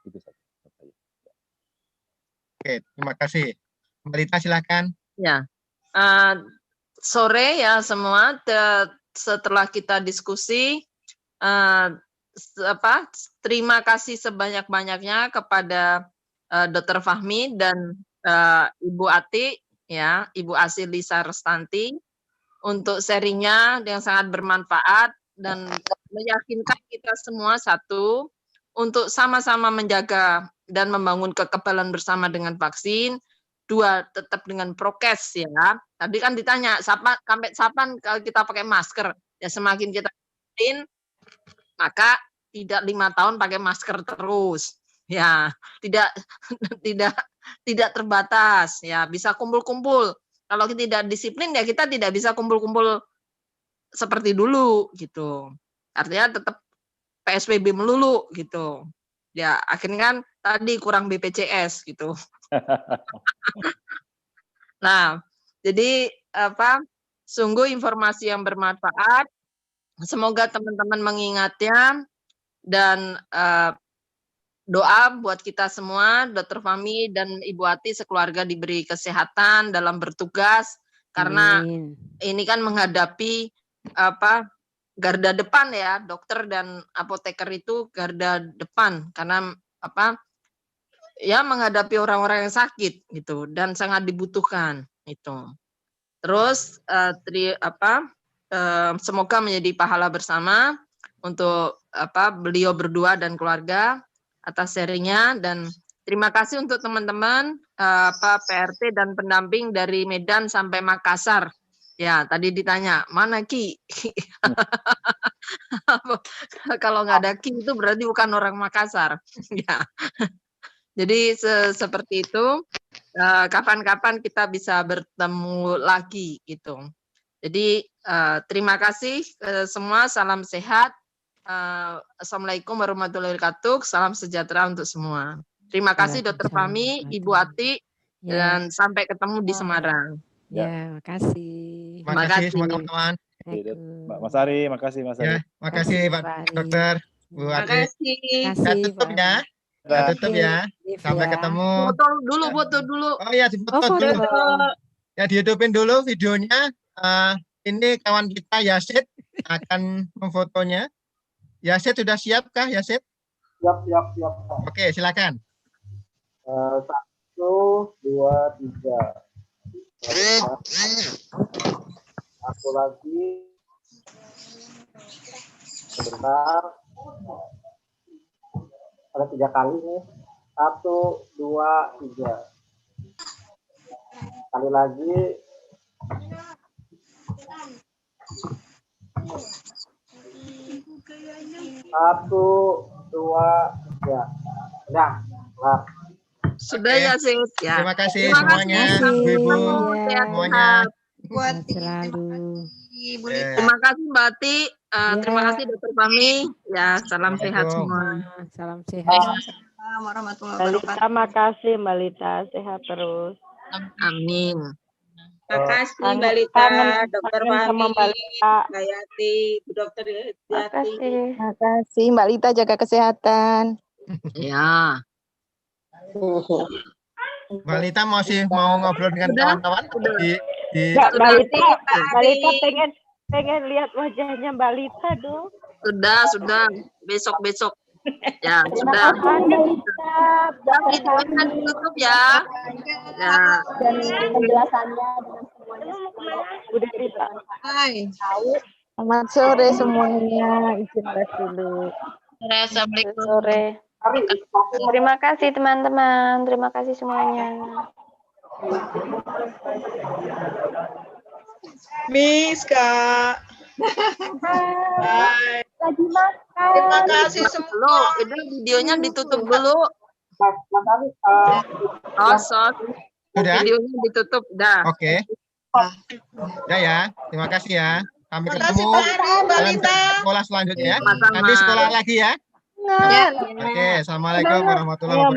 Itu saja. Oke, terima kasih. Mbak Lita silakan. Ya, sore ya semua. Setelah kita diskusi, terima kasih sebanyak-banyaknya kepada Dr. Fahmi dan Ibu Ati, ya, Ibu Asih Lisa Restanti, untuk sharingnya yang sangat bermanfaat dan meyakinkan kita semua satu untuk sama-sama menjaga dan membangun kekebalan bersama dengan vaksin. Dua, tetap dengan prokes ya. Tadi kan ditanya sampai kapan kalau kita pakai masker. Ya semakin kita vaksin, maka tidak 5 tahun pakai masker terus. Ya, tidak terbatas ya, bisa kumpul-kumpul. Kalau kita tidak disiplin ya kita tidak bisa kumpul-kumpul seperti dulu gitu. Artinya tetap PSBB melulu gitu. Ya akhirnya kan tadi kurang BPJS gitu. Nah, jadi sungguh informasi yang bermanfaat. Semoga teman-teman mengingatnya dan doa buat kita semua, Dr. Fahmi dan Ibu Ati sekeluarga diberi kesehatan dalam bertugas karena ini kan menghadapi garda depan ya, dokter dan apoteker itu garda depan karena ya menghadapi orang-orang yang sakit gitu dan sangat dibutuhkan itu. Terus semoga menjadi pahala bersama untuk beliau berdua dan keluarga atas sharingnya, dan terima kasih untuk teman-teman PRT dan pendamping dari Medan sampai Makassar. Ya, tadi ditanya, mana Ki? Kalau nggak ada Ki itu berarti bukan orang Makassar. Ya. Jadi seperti itu, kapan-kapan kita bisa bertemu lagi gitu. Jadi terima kasih semua, salam sehat. Assalamualaikum warahmatullahi wabarakatuh. Salam sejahtera untuk semua. Terima kasih Dr. Fahmi, Ibu Ati, dan sampai ketemu di Semarang. Ya, makasih. Terima kasih semua teman-teman. Mas Ari, makasih Mas Ari. Makasih Pak Dokter, Bu Ati. Makasih. Kita tutup ya. Kita tutup ya. Sampai ketemu. Foto dulu. Oh iya, difoto dulu. Ya, dihidupin dulu videonya. Ini kawan kita Yasid. akan memfotonya. Yasid sudah siapkah, Yasid? Siap. Oke, silakan. 1, 2, 3. Satu lagi. Sebentar. Ada 3 kali nih. 1, 2, 3. Sekali lagi. 1, 2, 3. Udah. Kelar. Sudah Oke. ya, Sid. Ya. Terima kasih Terima semuanya, kasih. Ibu-ibu Iya. semuanya. Sehat selalu. Terima kasih Mbak Ati. Ya. Terima kasih Dokter Fahmi. Ya, salam sehat Assalamualaikum. semua. Salam sehat. Warahmatullahi Mbak Lita, makasih Mbak Lita, sehat terus. Amin. Makasih Mbak Lita, Dokter kangen sama Mbak Fahmi, Lita. Mbak Yati, Bu Dokter Yati. Makasih. Makasih Mbak Lita, jaga kesehatan. Ya. Mbak Lita masih mau ngobrol dengan Sudah? kawan-kawan Sudah. di Mbak Sudah. Lita, pengen lihat wajahnya Mbak Lita dong. Sudah. Besok. Ya, Terima sudah. kasih Mbak Lita. Ya, videonya ditutup ya. Ya. Dan penjelasannya dengan semuanya. Udah Lita. Selamat sore semuanya. Izin les dulu. Assalamualaikum. Sore. Terima kasih teman-teman. Terima kasih semuanya. Miss Kak. Hai. Lagi makan. Terima kasih semua. Dulu, itu videonya ditutup dulu. Sos. Sudah? Videonya ditutup, dah. Oke. Udah ya. Terima kasih ya. Sampai Terima kasih ketemu Pak Ari, Mbak dalam Lita. sekolah selanjutnya ya. Sama-sama. Nanti sekolah lagi ya. Ya. Oke. Assalamualaikum warahmatullahi wabarakatuh.